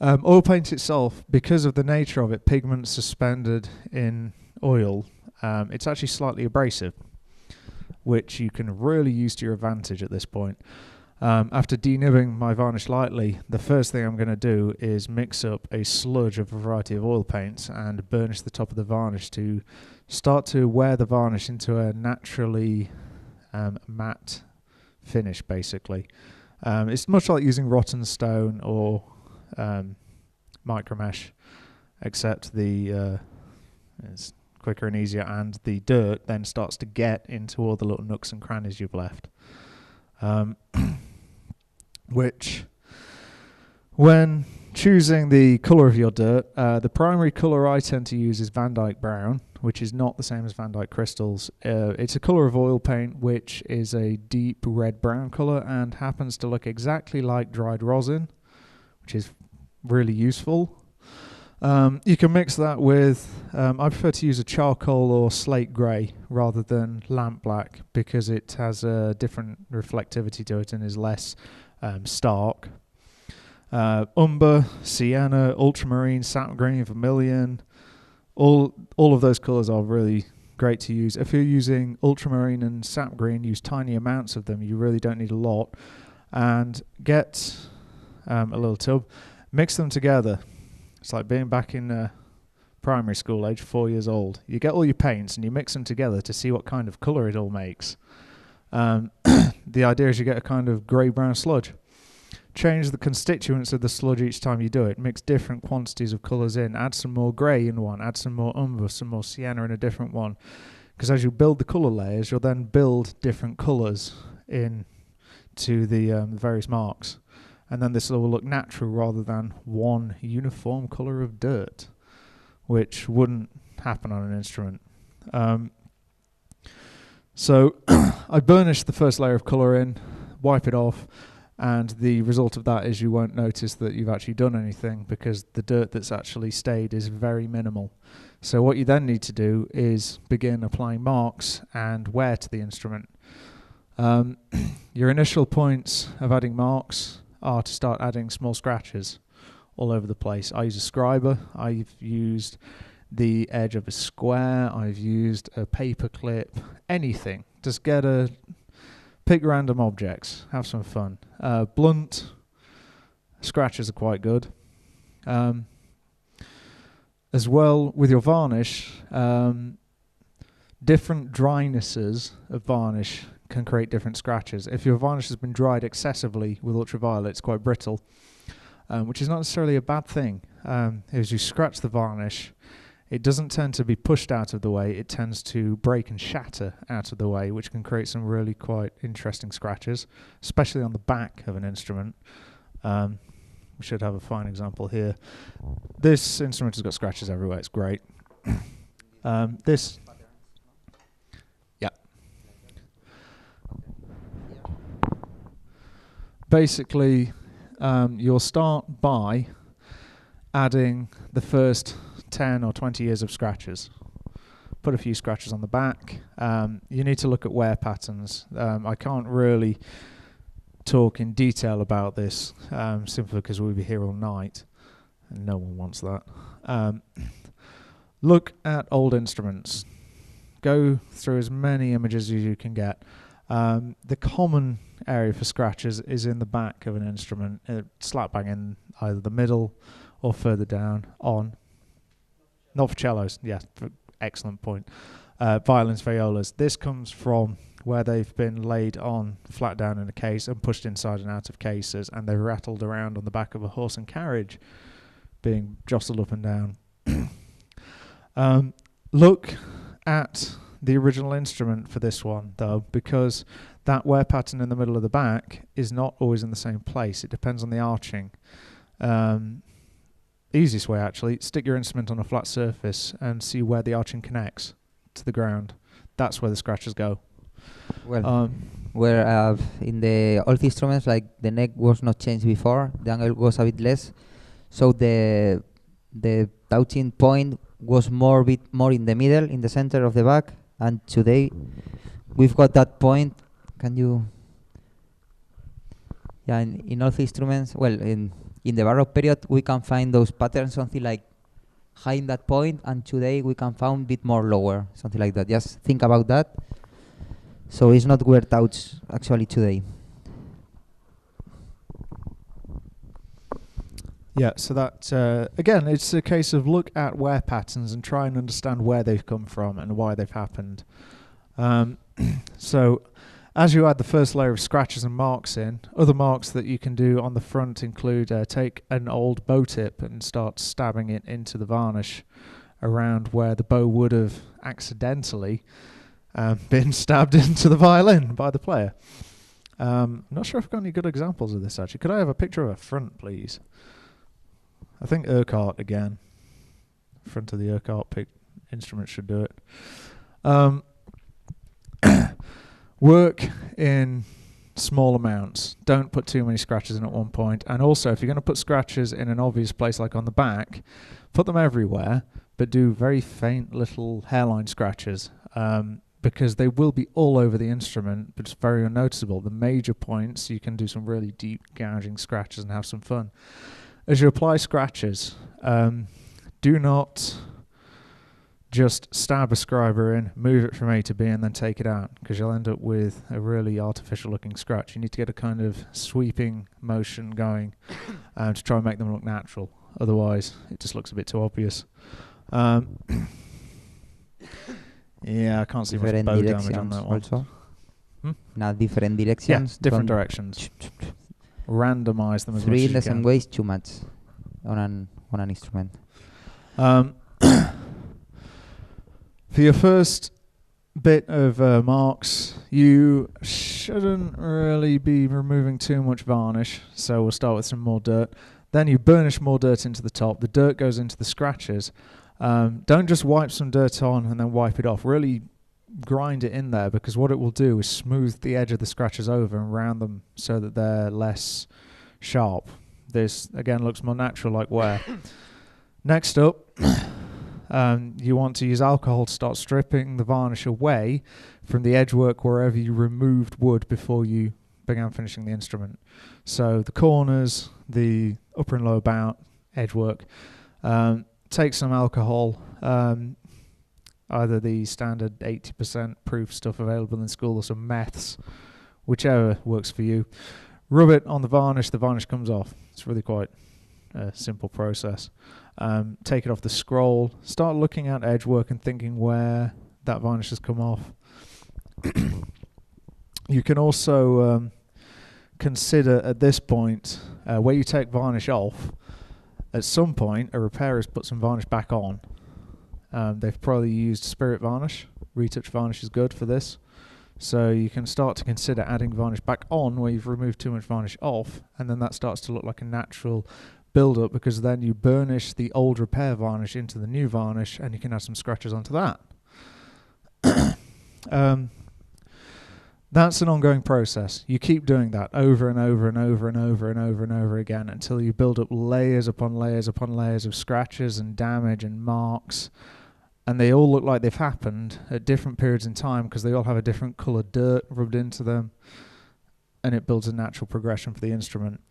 Oil paint itself, because of the nature of it, pigment suspended in oil, it's actually slightly abrasive, which you can really use to your advantage at this point. After denibbing my varnish lightly, the first thing I'm going to do is mix up a sludge of a variety of oil paints and burnish the top of the varnish to start to wear the varnish into a naturally matte finish, basically. It's much like using rotten stone or micro mesh, except it's quicker and easier, and the dirt then starts to get into all the little nooks and crannies you've left. Which, when choosing the colour of your dirt, the primary colour I tend to use is Van Dyke Brown, which is not the same as Van Dyke Crystals. It's a colour of oil paint which is a deep red-brown colour and happens to look exactly like dried rosin, which is really useful. You can mix that with, I prefer to use a charcoal or slate grey rather than lamp black, because it has a different reflectivity to it and is less stark. Umber, sienna, ultramarine, sap green, vermilion, all of those colours are really great to use. If you're using ultramarine and sap green, use tiny amounts of them. You really don't need a lot. And get a little tub, mix them together. It's like being back in primary school, age 4 years old. You get all your paints and you mix them together to see what kind of colour it all makes. The idea is you get a kind of grey-brown sludge. Change the constituents of the sludge each time you do it. Mix different quantities of colours in. Add some more grey in one. Add some more umber, some more sienna in a different one. Because as you build the colour layers, you'll then build different colours in to the various marks. And then this will look natural rather than one uniform colour of dirt, which wouldn't happen on an instrument. So I burnish the first layer of colour in, wipe it off, and the result of that is you won't notice that you've actually done anything, because the dirt that's actually stayed is very minimal. So what you then need to do is begin applying marks and wear to the instrument. Your initial points of adding marks are to start adding small scratches all over the place. I use a scriber. I've used the edge of a square. I've used a paper clip. Anything. Just pick random objects. Have some fun. Blunt scratches are quite good. As well, with your varnish, different drynesses of varnish can create different scratches. If your varnish has been dried excessively with ultraviolet, it's quite brittle, which is not necessarily a bad thing. As you scratch the varnish, it doesn't tend to be pushed out of the way, it tends to break and shatter out of the way, which can create some really quite interesting scratches, especially on the back of an instrument. we should have a fine example here. This instrument has got scratches everywhere. It's great. This, yeah. Basically, you'll start by adding the first 10 or 20 years of scratches. Put a few scratches on the back. You need to look at wear patterns. I can't really talk in detail about this simply because we'll be here all night and no one wants that. Look at old instruments. Go through as many images as you can get. The common area for scratches is in the back of an instrument, slap bang in either the middle or further down on. Not for cellos, yes, excellent point. Violins, violas. This comes from where they've been laid on flat down in a case and pushed inside and out of cases, and they're rattled around on the back of a horse and carriage, being jostled up and down. Look at the original instrument for this one, though, because that wear pattern in the middle of the back is not always in the same place. It depends on the arching. Easiest way, actually, stick your instrument on a flat surface and see where the arching connects to the ground. That's where the scratches go. Well, where in the old instruments, like the neck was not changed before, the angle was a bit less, so the touching point was bit more in the middle, in the center of the back, and today we've got that point. Can you? Yeah, in all the instruments, well, in the Baroque period, we can find those patterns, something like high in that point, and today we can find a bit more lower, something like that. Just think about that. So it's not wear touch actually today. Yeah, so that, again, it's a case of look at wear patterns and try and understand where they've come from and why they've happened. So as you add the first layer of scratches and marks in, other marks that you can do on the front include take an old bow tip and start stabbing it into the varnish around where the bow would have accidentally been stabbed into the violin by the player. I'm not sure if I've got any good examples of this, actually. Could I have a picture of a front, please? I think Urquhart again. Front of the Urquhart instrument should do it. Work in small amounts. Don't put too many scratches in at one point. And also, if you're going to put scratches in an obvious place like on the back, put them everywhere, but do very faint little hairline scratches, because they will be all over the instrument, but it's very unnoticeable. The major points, you can do some really deep gouging scratches and have some fun. As you apply scratches, do not just stab a scriber in, move it from A to B, and then take it out, because you'll end up with a really artificial-looking scratch. You need to get a kind of sweeping motion going to try and make them look natural. Otherwise, it just looks a bit too obvious. Yeah, I can't see much bow damage on that one. Also? Now different directions. Yeah, different directions. Randomize them as much as you can. Three in the same way is too much on an instrument. For your first bit of marks, you shouldn't really be removing too much varnish, so we'll start with some more dirt. Then you burnish more dirt into the top. The dirt goes into the scratches. Don't just wipe some dirt on and then wipe it off. Really grind it in there, because what it will do is smooth the edge of the scratches over and round them so that they're less sharp. This, again, looks more natural, like wear. Next up, you want to use alcohol to start stripping the varnish away from the edge work wherever you removed wood before you began finishing the instrument. So the corners, the upper and lower bout, edge work. Take some alcohol, either the standard 80% proof stuff available in school or some meths, whichever works for you. Rub it on the varnish comes off. It's really quite a simple process. Take it off the scroll, start looking at edge work and thinking where that varnish has come off. You can also consider at this point, where you take varnish off, at some point a repairer has put some varnish back on. They've probably used spirit varnish. Retouch varnish is good for this. So you can start to consider adding varnish back on where you've removed too much varnish off, and then that starts to look like a natural build-up, because then you burnish the old repair varnish into the new varnish, and you can add some scratches onto that. That's an ongoing process. You keep doing that over and over and over and over and over and over again until you build up layers upon layers upon layers of scratches and damage and marks, and they all look like they've happened at different periods in time because they all have a different coloured dirt rubbed into them, and it builds a natural progression for the instrument.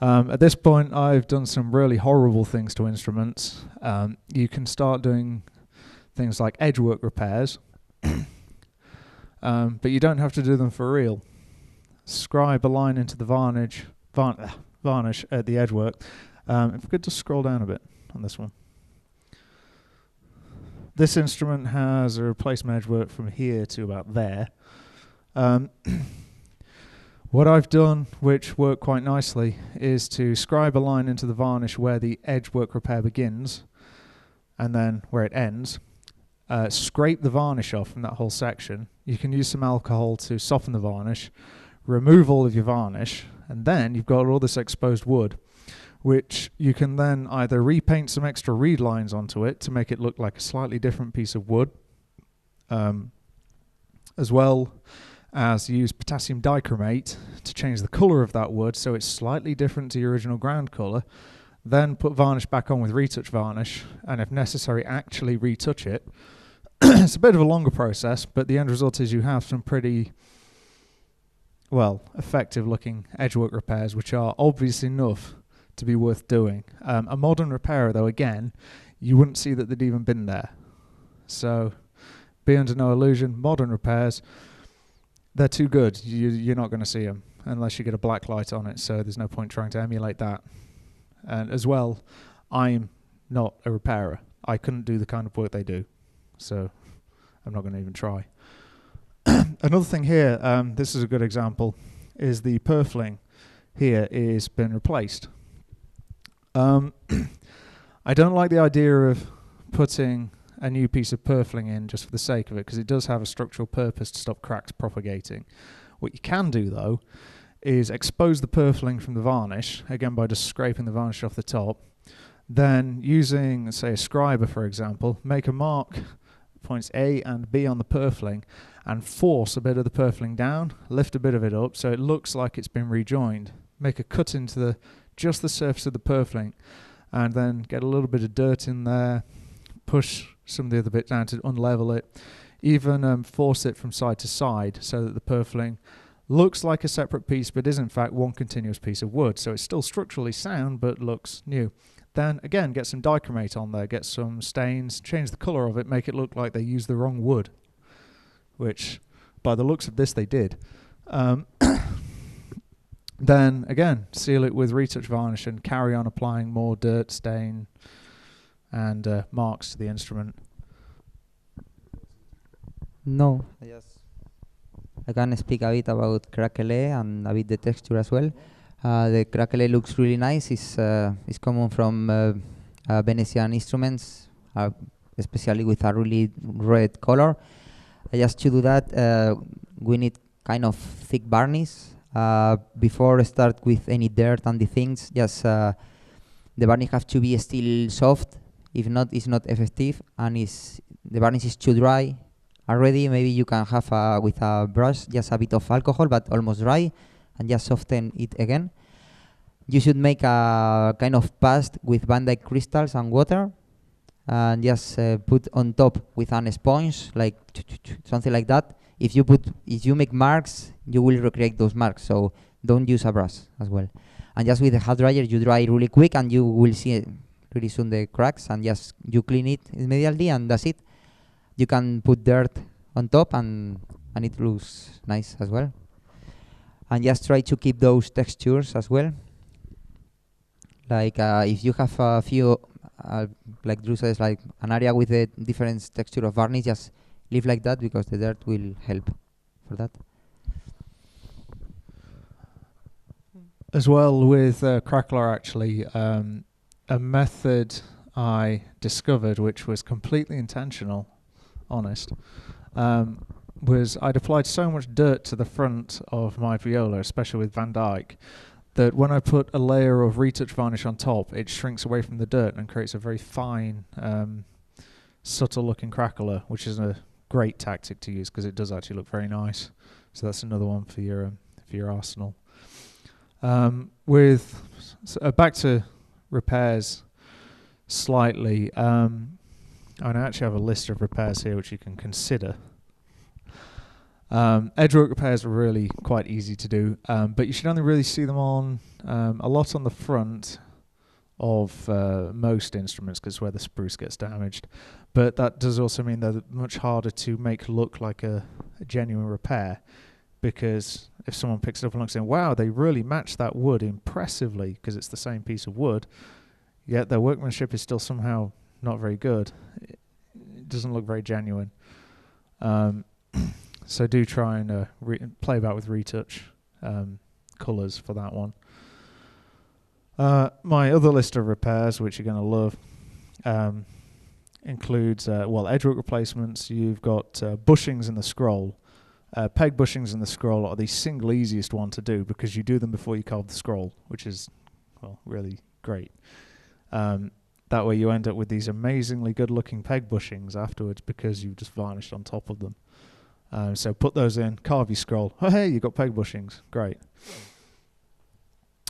At this point, I've done some really horrible things to instruments. You can start doing things like edgework repairs, but you don't have to do them for real. Scribe a line into the varnish at the edgework. If we could just scroll down a bit on this one. This instrument has a replacement edgework from here to about there. What I've done, which worked quite nicely, is to scribe a line into the varnish where the edgework repair begins, and then where it ends. Scrape the varnish off from that whole section. You can use some alcohol to soften the varnish, remove all of your varnish, and then you've got all this exposed wood, which you can then either repaint some extra reed lines onto it to make it look like a slightly different piece of wood, as well as use potassium dichromate to change the colour of that wood so it's slightly different to your original ground colour, then put varnish back on with retouch varnish, and if necessary actually retouch it. It's a bit of a longer process, but the end result is you have some pretty, well, effective looking edgework repairs, which are obvious enough to be worth doing. A modern repairer, though, again, you wouldn't see that they'd even been there. So be under no illusion, modern repairs, they're too good. You're not going to see them unless you get a black light on it, so there's no point trying to emulate that. And as well, I'm not a repairer. I couldn't do the kind of work they do, so I'm not going to even try. Another thing here, this is a good example, is the purfling here is been replaced. I don't like the idea of putting a new piece of purfling in just for the sake of it, because it does have a structural purpose to stop cracks propagating. What you can do, though, is expose the purfling from the varnish, again by just scraping the varnish off the top, then using, say, a scriber, for example, make a mark, points A and B on the purfling, and force a bit of the purfling down, lift a bit of it up so it looks like it's been rejoined. Make a cut into just the surface of the purfling, and then get a little bit of dirt in there, push some of the other bit down to unlevel it, even force it from side to side so that the purfling looks like a separate piece but is in fact one continuous piece of wood. So it's still structurally sound but looks new. Then again, get some dichromate on there, get some stains, change the colour of it, make it look like they used the wrong wood, which by the looks of this they did. Then again, seal it with retouch varnish and carry on applying more dirt, stain and marks to the instrument. No, I can speak a bit about craquelé and a bit the texture as well. The craquelé looks really nice. It's common from Venetian instruments, especially with a really red color. Just to do that, we need kind of thick varnish. Before start with any dirt and the things, just the varnish have to be still soft. If not, it's not effective, and the varnish is too dry already. Maybe you can have with a brush just a bit of alcohol, but almost dry, and just soften it again. You should make a kind of paste with Van Dyke crystals and water, and just put on top with an sponge, like something like that. If you make marks, you will recreate those marks. So don't use a brush as well. And just with the hot dryer, you dry really quick, and you will see pretty soon the cracks. And just you clean it immediately, and that's it. You can put dirt on top, and it looks nice as well. And just try to keep those textures as well. Like if you have a few, like Drew says, like an area with a different texture of varnish, just leave like that, because the dirt will help for that. As well with Crackler, actually, a method I discovered, which was completely intentional, honest, was I'd applied so much dirt to the front of my viola, especially with Van Dyke, that when I put a layer of retouch varnish on top, it shrinks away from the dirt and creates a very fine, subtle-looking crackler, which is a great tactic to use because it does actually look very nice. So that's another one for your arsenal. Back to repairs slightly. I actually have a list of repairs here which you can consider. Edgework repairs are really quite easy to do, but you should only really see them on a lot on the front of most instruments because it's where the spruce gets damaged. But that does also mean they're much harder to make look like a genuine repair, because if someone picks it up and looks in, wow, they really match that wood impressively because it's the same piece of wood, yet their workmanship is still somehow not very good. It doesn't look very genuine. So do try and play about with retouch colours for that one. My other list of repairs, which you're going to love, includes edgework replacements. You've got bushings in the scroll. Peg bushings in the scroll are the single easiest one to do because you do them before you carve the scroll, which is really great. That way you end up with these amazingly good-looking peg bushings afterwards because you've just varnished on top of them. So put those in, carve your scroll. Oh, hey, you've got peg bushings. Great.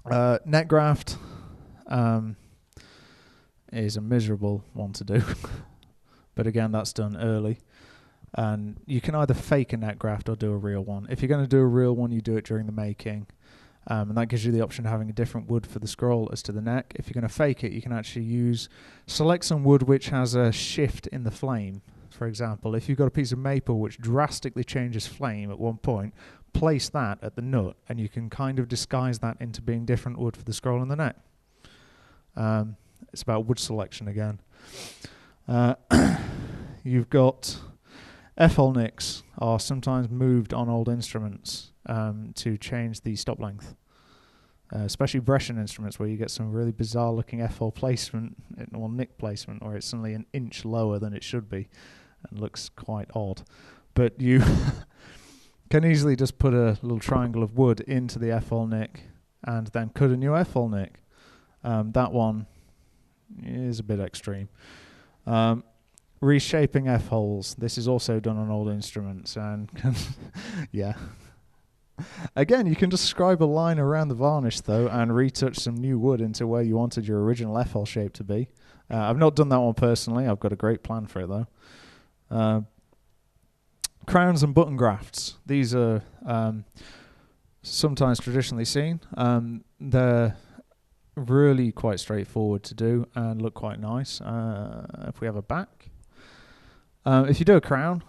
Net graft is a miserable one to do. But again, that's done early. And you can either fake a net graft or do a real one. If you're going to do a real one, you do it during the making. And that gives you the option of having a different wood for the scroll as to the neck. If you're going to fake it, you can actually select some wood which has a shift in the flame. For example, if you've got a piece of maple which drastically changes flame at one point, place that at the nut, and you can kind of disguise that into being different wood for the scroll and the neck. It's about wood selection again. You've got F-hole nicks are sometimes moved on old instruments to change the stop length, especially Brescian instruments where you get some really bizarre looking F-hole placement or nick placement where it's suddenly an inch lower than it should be and looks quite odd. But you can easily just put a little triangle of wood into the F-hole nick and then cut a new F-hole nick. That one is a bit extreme. Reshaping F-holes. This is also done on old instruments and yeah. Again, you can just scribe a line around the varnish though and retouch some new wood into where you wanted your original F-hole shape to be. I've not done that one personally. I've got a great plan for it though. Crowns and button grafts. These are sometimes traditionally seen. They're really quite straightforward to do and look quite nice. If we have a back. If you do a crown,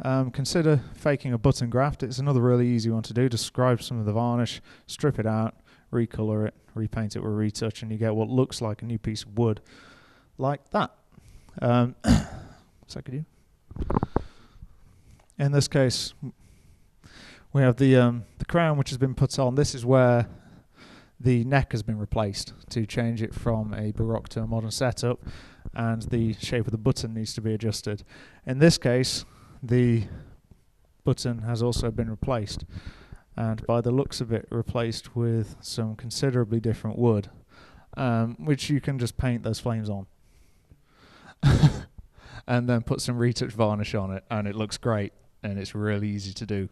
consider faking a button graft. It's another really easy one to do. Describe some of the varnish, strip it out, recolor it, repaint it with a retouch, and you get what looks like a new piece of wood like that. Second you. In this case, we have the crown which has been put on. This is where the neck has been replaced to change it from a Baroque to a modern setup, and the shape of the button needs to be adjusted. In this case, the button has also been replaced, and by the looks of it, replaced with some considerably different wood, which you can just paint those flames on. And then put some retouch varnish on it, and it looks great, and it's really easy to do.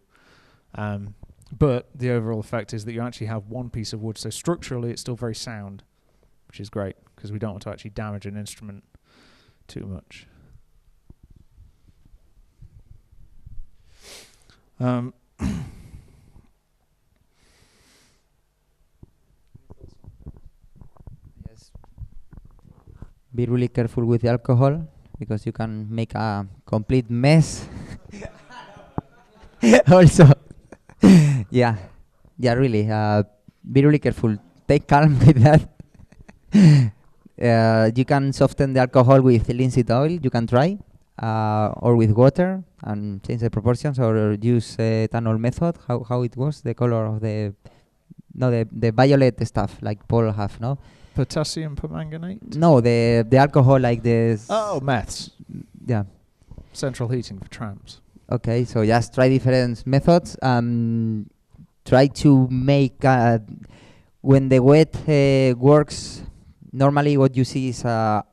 But the overall effect is that you actually have one piece of wood, so structurally it's still very sound, which is great, because we don't want to actually damage an instrument too much. Yes. Be really careful with the alcohol, because you can make a complete mess. Also, yeah, really. Be really careful. Take calm with that. You can soften the alcohol with linseed oil. You can try, or with water and change the proportions, or use ethanol method. How it was the color of the violet stuff like Paul have, no? Potassium permanganate? No, the alcohol like this. Oh, meths. Yeah. Central heating for tramps. Okay, so just try different methods. Try to make when the wet works. Normally, what you see is a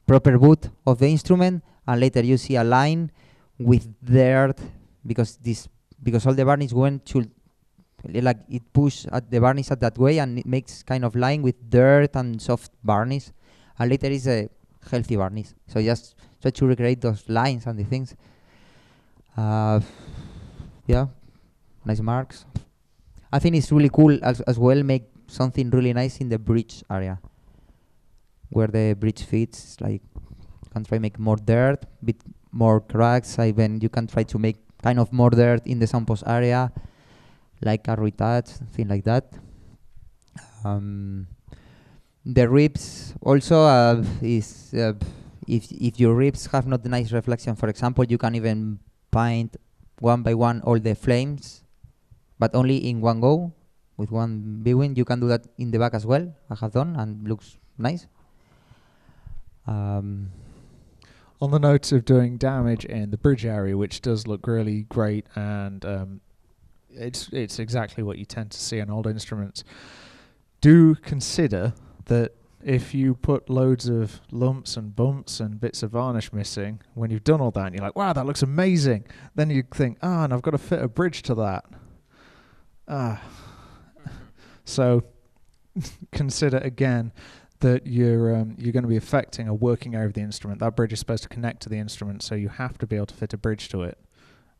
proper boot of the instrument, and later you see a line with dirt because all the varnish went to like it push at the varnish at that way, and it makes kind of line with dirt and soft varnish, and later is a healthy varnish. So just try to recreate those lines and the things. Yeah, nice marks. I think it's really cool as well. Make something really nice in the bridge area, where the bridge fits. Like, you can try make more dirt, bit more cracks. Even you can try to make kind of more dirt in the soundpost area, like a retouch, thing like that. The ribs also is if your ribs have not the nice reflection, for example, you can even paint one by one all the flames, but only in one go with one viewing. You can do that in the back as well. I have done and looks nice. On the note of doing damage in the bridge area, which does look really great, and it's exactly what you tend to see on old instruments. Do consider that if you put loads of lumps and bumps and bits of varnish missing, when you've done all that and you're like, wow, that looks amazing, then you think, and I've got to fit a bridge to that. So consider again that you're going to be affecting a working area of the instrument. That bridge is supposed to connect to the instrument, so you have to be able to fit a bridge to it,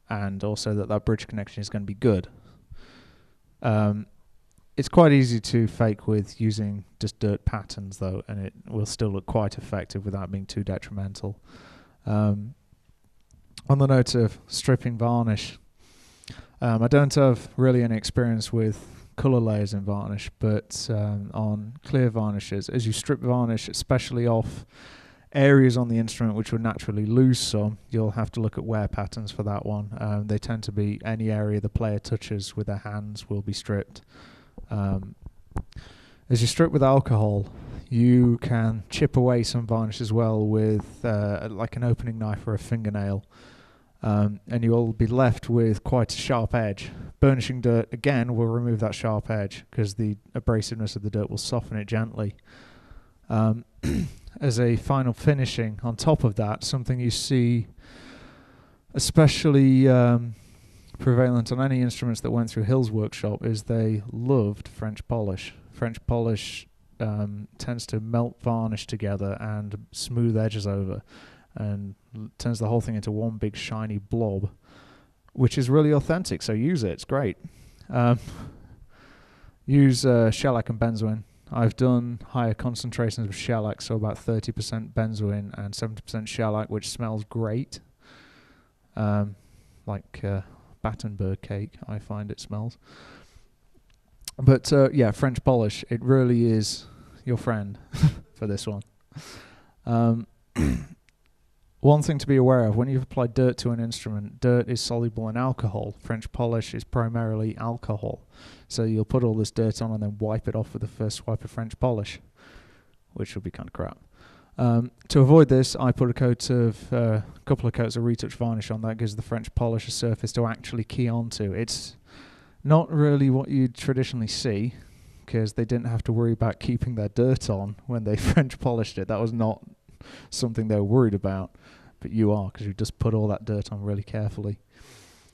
and also that bridge connection is going to be good. It's quite easy to fake with using just dirt patterns, though, and it will still look quite effective without being too detrimental. On the note of stripping varnish, I don't have really any experience with colour layers in varnish, but on clear varnishes, as you strip varnish, especially off areas on the instrument which would naturally lose some, you'll have to look at wear patterns for that one. They tend to be any area the player touches with their hands will be stripped. As you strip with alcohol, you can chip away some varnish as well with like an opening knife or a fingernail, and you'll be left with quite a sharp edge. Burnishing dirt again will remove that sharp edge because the abrasiveness of the dirt will soften it gently. As a final finishing on top of that, something you see especially prevalent on any instruments that went through Hill's workshop is they loved French polish. French polish tends to melt varnish together and smooth edges over, and turns the whole thing into one big shiny blob, which is really authentic, so use it, it's great. Use shellac and benzoin. I've done higher concentrations of shellac, so about 30% benzoin and 70% shellac, which smells great. Like Battenberg cake, I find it smells. But yeah, French polish, it really is your friend for this one. One thing to be aware of, when you've applied dirt to an instrument, dirt is soluble in alcohol. French polish is primarily alcohol. So you'll put all this dirt on and then wipe it off with the first swipe of French polish, which will be kind of crap. To avoid this, I put a couple of coats of retouch varnish on. That gives the French polish a surface to actually key onto. It's not really what you'd traditionally see, because they didn't have to worry about keeping their dirt on when they French polished it. That was not something they were worried about, but you are, because you just put all that dirt on really carefully.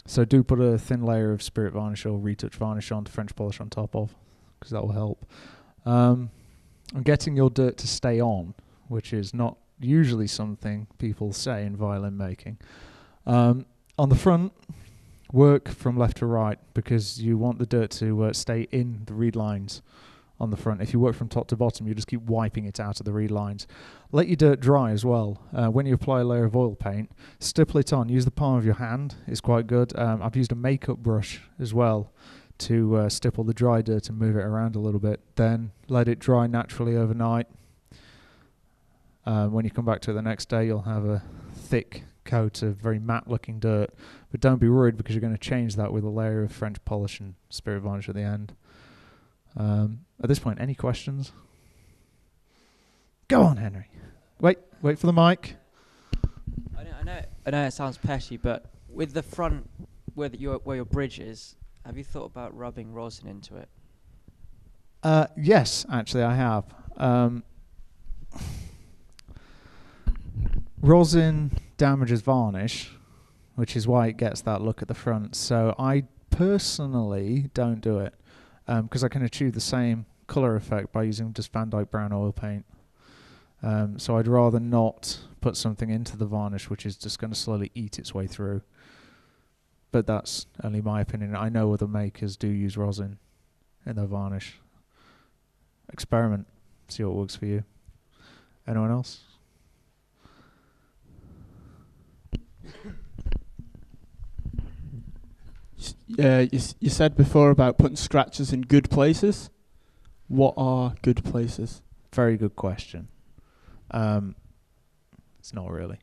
So do put a thin layer of spirit varnish or retouch varnish on to French polish on top of, because that will help. And getting your dirt to stay on, which is not usually something people say in violin making. On the front, work from left to right, because you want the dirt to stay in the reed lines on the front. If you work from top to bottom, you just keep wiping it out of the reed lines. Let your dirt dry as well. When you apply a layer of oil paint, stipple it on. Use the palm of your hand. It's quite good. I've used a makeup brush as well to stipple the dry dirt and move it around a little bit. Then let it dry naturally overnight. When you come back to it the next day, you'll have a thick coat of very matte-looking dirt. But don't be worried, because you're going to change that with a layer of French polish and spirit varnish at the end. At this point, any questions? Go on, Henry. Wait for the mic. I know I know it sounds petty, but with the front, where your bridge is, have you thought about rubbing rosin into it? Yes, actually, I have. Rosin damages varnish, which is why it gets that look at the front. So I personally don't do it because I can achieve the same colour effect by using just Van Dyke brown oil paint. So I'd rather not put something into the varnish which is just going to slowly eat its way through. But that's only my opinion. I know other makers do use rosin in their varnish. Experiment. See what works for you. Anyone else? You said before about putting scratches in good places. What are good places? Very good question. It's not really.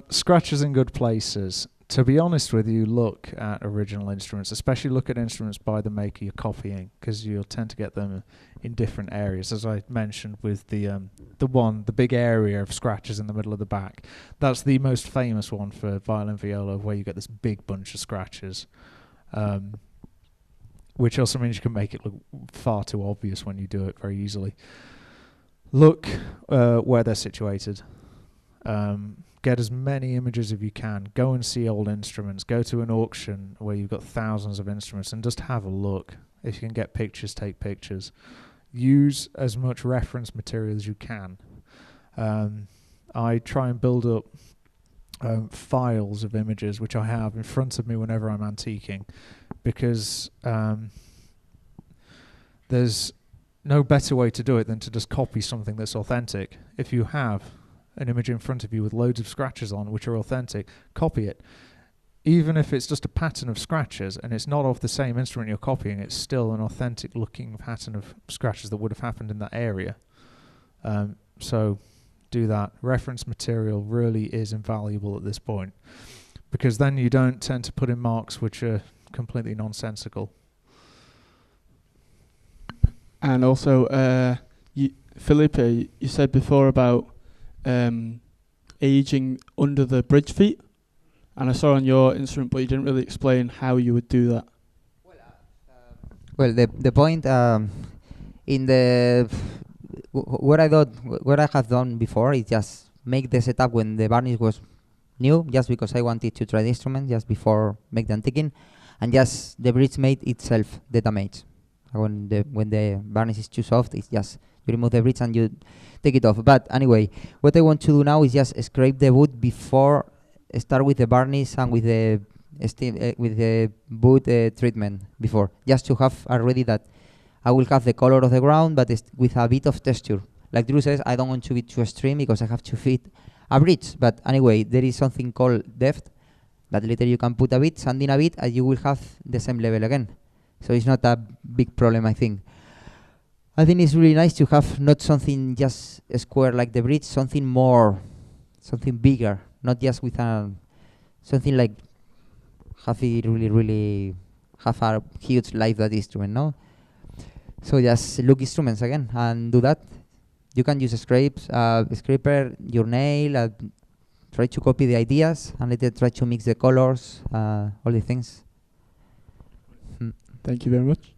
Scratches in good places. To be honest with you, look at original instruments, especially look at instruments by the maker you're copying, because you'll tend to get them in different areas. As I mentioned with the big area of scratches in the middle of the back. That's the most famous one for violin viola, where you get this big bunch of scratches, which also means you can make it look far too obvious when you do it very easily. Look where they're situated. Get as many images as you can. Go and see old instruments. Go to an auction where you've got thousands of instruments and just have a look. If you can get pictures, take pictures. Use as much reference material as you can. I try and build up files of images, which I have in front of me whenever I'm antiquing, because there's no better way to do it than to just copy something that's authentic. If you have an image in front of you with loads of scratches on which are authentic, copy it. Even if it's just a pattern of scratches and it's not off the same instrument you're copying, it's still an authentic looking pattern of scratches that would have happened in that area. So do that. Reference material really is invaluable at this point, because then you don't tend to put in marks which are completely nonsensical. And also, Felipe, you said before about aging under the bridge feet, and I saw on your instrument, but you didn't really explain how you would do that. Well, the point in the what I have done before is just make the setup when the varnish was new, just because I wanted to try the instrument just before make the antiquing, and just the bridge made itself the damage. When the varnish is too soft, it's just you remove the bridge and you take it off. But anyway, what I want to do now is just scrape the wood before start with the varnish and with the with the wood treatment before, just to have already that I will have the color of the ground, but with a bit of texture. Like Drew says, I don't want to be too extreme because I have to fit a bridge. But anyway, there is something called depth that later you can put a bit, sand in a bit, and you will have the same level again. So it's not a big problem, I think. I think it's really nice to have not something just square like the bridge, something more, something bigger, not just with something like have it really have a huge life that instrument, no? So just look instruments again and do that. You can use scraper, your nail, try to copy the ideas and later try to mix the colors, all the things. Thank you very much.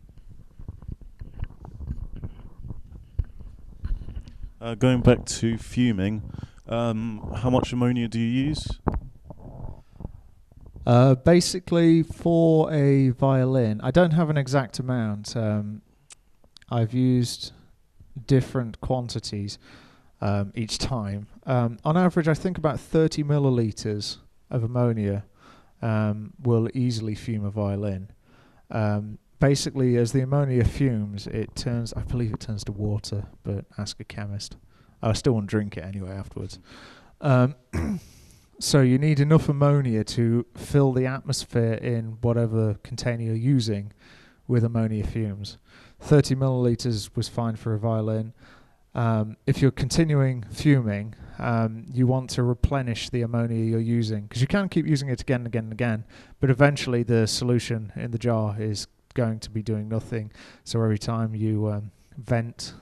Going back to fuming, how much ammonia do you use? Basically, for a violin, I don't have an exact amount. I've used different quantities each time. On average, I think about 30 milliliters of ammonia will easily fume a violin. Basically, as the ammonia fumes, I believe it turns to water, but ask a chemist. I still won't drink it anyway afterwards. So you need enough ammonia to fill the atmosphere in whatever container you're using with ammonia fumes. 30 milliliters was fine for a violin. If you're continuing fuming, you want to replenish the ammonia you're using, because you can keep using it again and again and again, but eventually the solution in the jar is going to be doing nothing. So every time you vent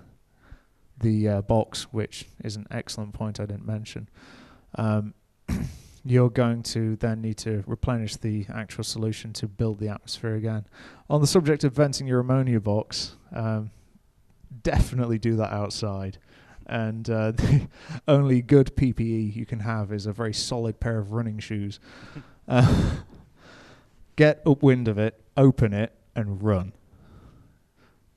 the box, which is an excellent point I didn't mention, um, you're going to then need to replenish the actual solution to build the atmosphere again. On the subject of venting your ammonia box, definitely do that outside. And the only good PPE you can have is a very solid pair of running shoes. Get upwind of it, open it, and run.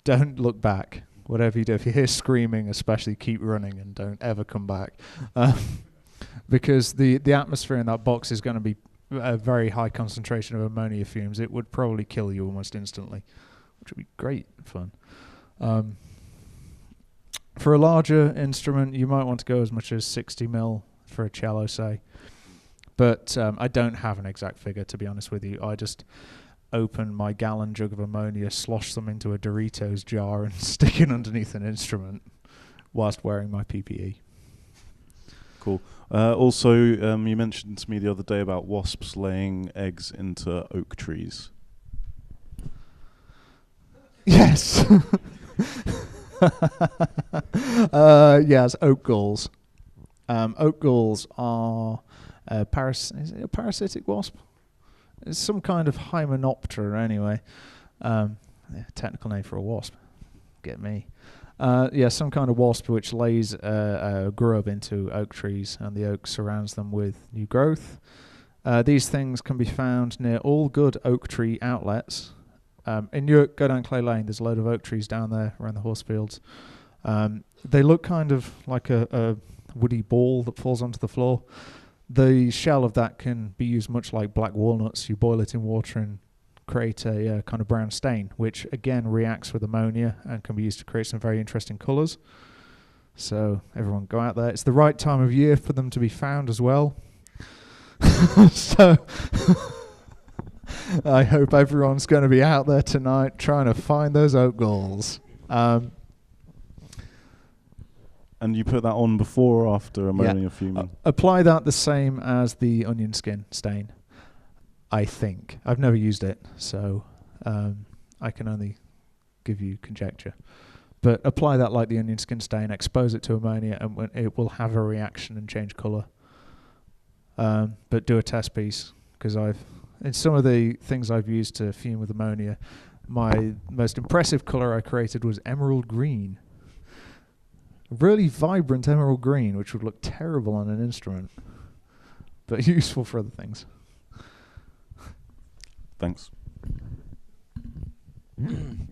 Don't look back. Whatever you do, if you hear screaming, especially keep running and don't ever come back. Because the atmosphere in that box is going to be a very high concentration of ammonia fumes. It would probably kill you almost instantly, which would be great fun. For a larger instrument, you might want to go as much as 60 mil for a cello, say. But I don't have an exact figure, to be honest with you. I just open my gallon jug of ammonia, slosh them into a Doritos jar, and stick it underneath an instrument whilst wearing my PPE. Cool. Also, you mentioned to me the other day about wasps laying eggs into oak trees. Yes. Yes, oak galls. Oak galls are is it a parasitic wasp? It's some kind of hymenoptera anyway. Technical name for a wasp. Get me. Some kind of wasp which lays a grub into oak trees, and the oak surrounds them with new growth. These things can be found near all good oak tree outlets. In Europe, go down Clay Lane, there's a load of oak trees down there around the horse fields. They look kind of like a woody ball that falls onto the floor. The shell of that can be used much like black walnuts. You boil it in water and create a kind of brown stain, which again reacts with ammonia and can be used to create some very interesting colours. So everyone go out there. It's the right time of year for them to be found as well. So I hope everyone's going to be out there tonight trying to find those oak galls. And you put that on before or after ammonia fuming? Apply that the same as the onion skin stain, I think. I've never used it, so I can only give you conjecture. But apply that like the onion skin stain, expose it to ammonia, and it will have a reaction and change colour. But do a test piece, because in some of the things I've used to fume with ammonia, my most impressive colour I created was emerald green. Really vibrant emerald green, which would look terrible on an instrument, but useful for other things. Thanks.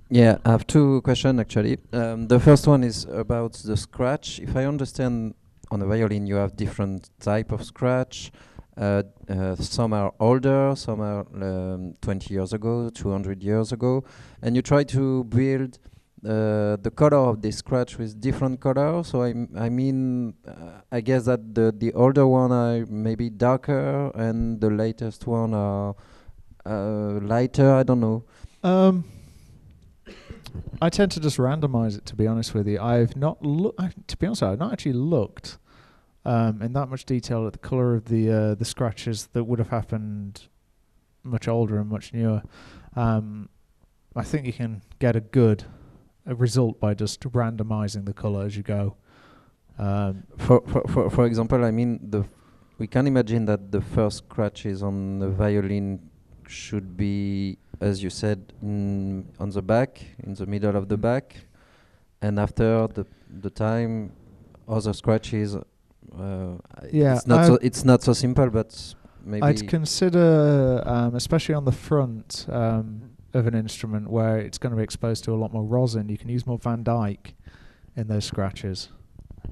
Yeah, I have two questions actually. The first one is about the scratch. If I understand, on the violin you have different type of scratch. Some are older, some are 20 years ago, 200 years ago, and you try to build the color of the scratch with different colors. So I guess that the older one are maybe darker and the latest one are lighter. I don't know. I tend to just randomize it, to be honest with you. I've not to be honest, I've not actually looked in that much detail at the color of the scratches that would have happened much older and much newer. I think you can get a result by just randomizing the color as you go. For example, we can imagine that the first scratches on the violin should be, as you said, on the back, in the middle of the back, and after the time, other scratches. It's not so simple, but maybe I'd consider, especially on the front of an instrument where it's going to be exposed to a lot more rosin, you can use more Van Dyke in those scratches.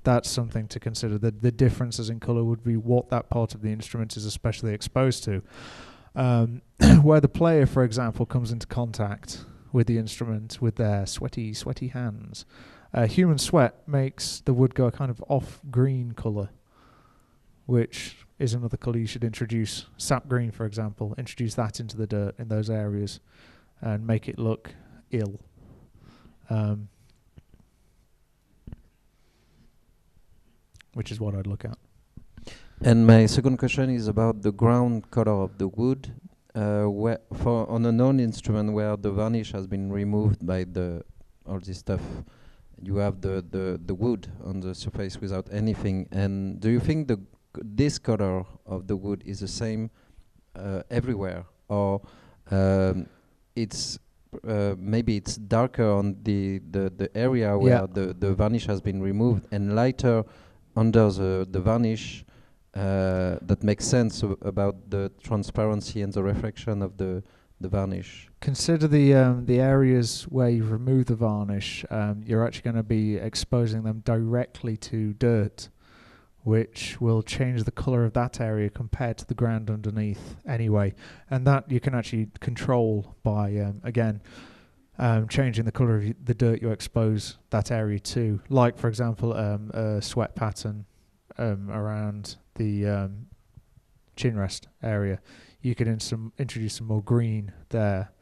That's something to consider. The differences in colour would be what that part of the instrument is especially exposed to. Where the player, for example, comes into contact with the instrument with their sweaty hands. Human sweat makes the wood go a kind of off-green colour, which is another colour you should introduce. Sap green, for example, introduce that into the dirt in those areas and make it look ill. Which is what I'd look at. And my second question is about the ground color of the wood. On a non-instrument where the varnish has been removed by all this stuff, you have the wood on the surface without anything. And do you think this color of the wood is the same everywhere, or it's maybe it's darker on the area where the varnish has been removed and lighter under the varnish. That makes sense about the transparency and the reflection of the varnish. Consider the areas where you've removed the varnish. You're actually going to be exposing them directly to dirt, which will change the colour of that area compared to the ground underneath anyway. And that you can actually control by, again, changing the colour of the dirt you expose that area to. Like, for example, a sweat pattern around the chin rest area. You could introduce some more green there,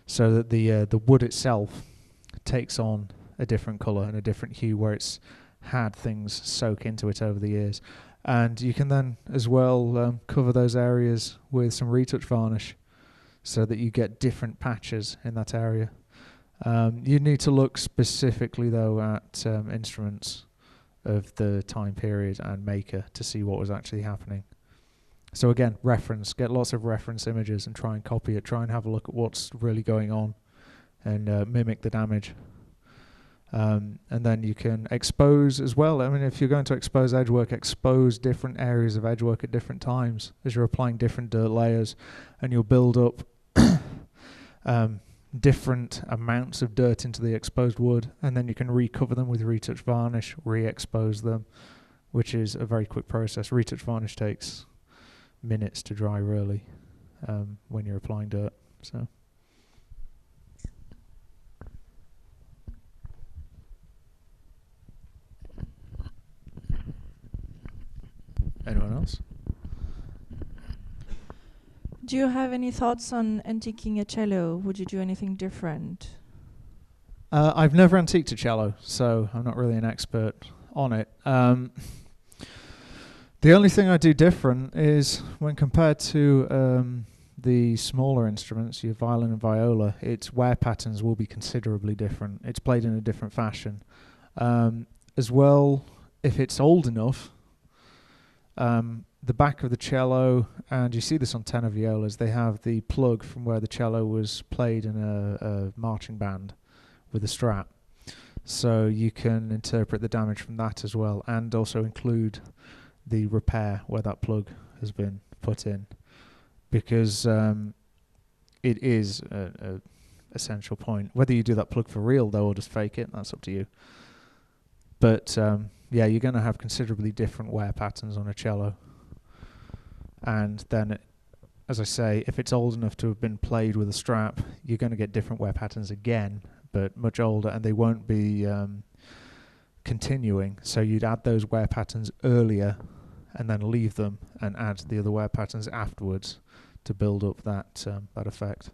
so that the wood itself takes on a different colour and a different hue where it's had things soak into it over the years. And you can then as well cover those areas with some retouch varnish so that you get different patches in that area. You need to look specifically though at instruments of the time period and maker to see what was actually happening. So again, get lots of reference images and try and copy it, try and have a look at what's really going on and mimic the damage. And then you can expose as well. I mean, if you're going to expose edgework, expose different areas of edgework at different times as you're applying different dirt layers, and you'll build up different amounts of dirt into the exposed wood, and then you can recover them with retouch varnish, re-expose them, which is a very quick process. Retouch varnish takes minutes to dry, really, when you're applying dirt. So. Anyone else? Do you have any thoughts on antiquing a cello? Would you do anything different? I've never antiqued a cello, so I'm not really an expert on it. The only thing I do different is when compared to the smaller instruments, your violin and viola, its wear patterns will be considerably different. It's played in a different fashion. As well, if it's old enough, the back of the cello, and you see this on tenor violas, they have the plug from where the cello was played in a marching band with a strap. So you can interpret the damage from that as well, and also include the repair where that plug has been put in, because it is a essential point. Whether you do that plug for real though or just fake it, that's up to you. But yeah, you're going to have considerably different wear patterns on a cello. And then, as I say, if it's old enough to have been played with a strap, you're going to get different wear patterns again, but much older, and they won't be continuing. So you'd add those wear patterns earlier and then leave them and add the other wear patterns afterwards to build up that effect.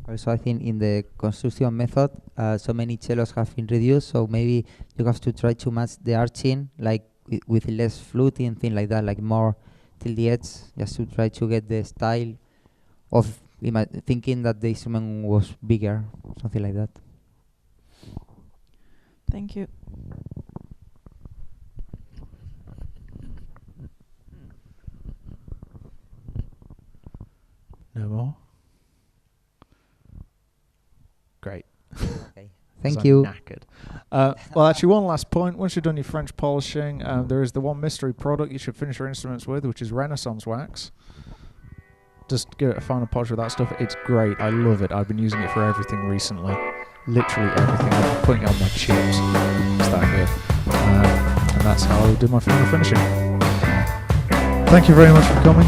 Also, I think in the construction method, so many cellos have been reduced, so maybe you have to try to match the arching, like with less fluting, things like that, like more till the edge, just to try to get the style of thinking that the instrument was bigger, something like that. Thank you. No more? Great. Okay. Thank you. Knackered. Well, actually, one last point. Once you've done your French polishing, there is the one mystery product you should finish your instruments with, which is Renaissance wax. Just give it a final polish with that stuff. It's great. I love it. I've been using it for everything recently. Literally everything. I've been putting it on my chips. It's that good. And that's how I do my final finishing. Thank you very much for coming.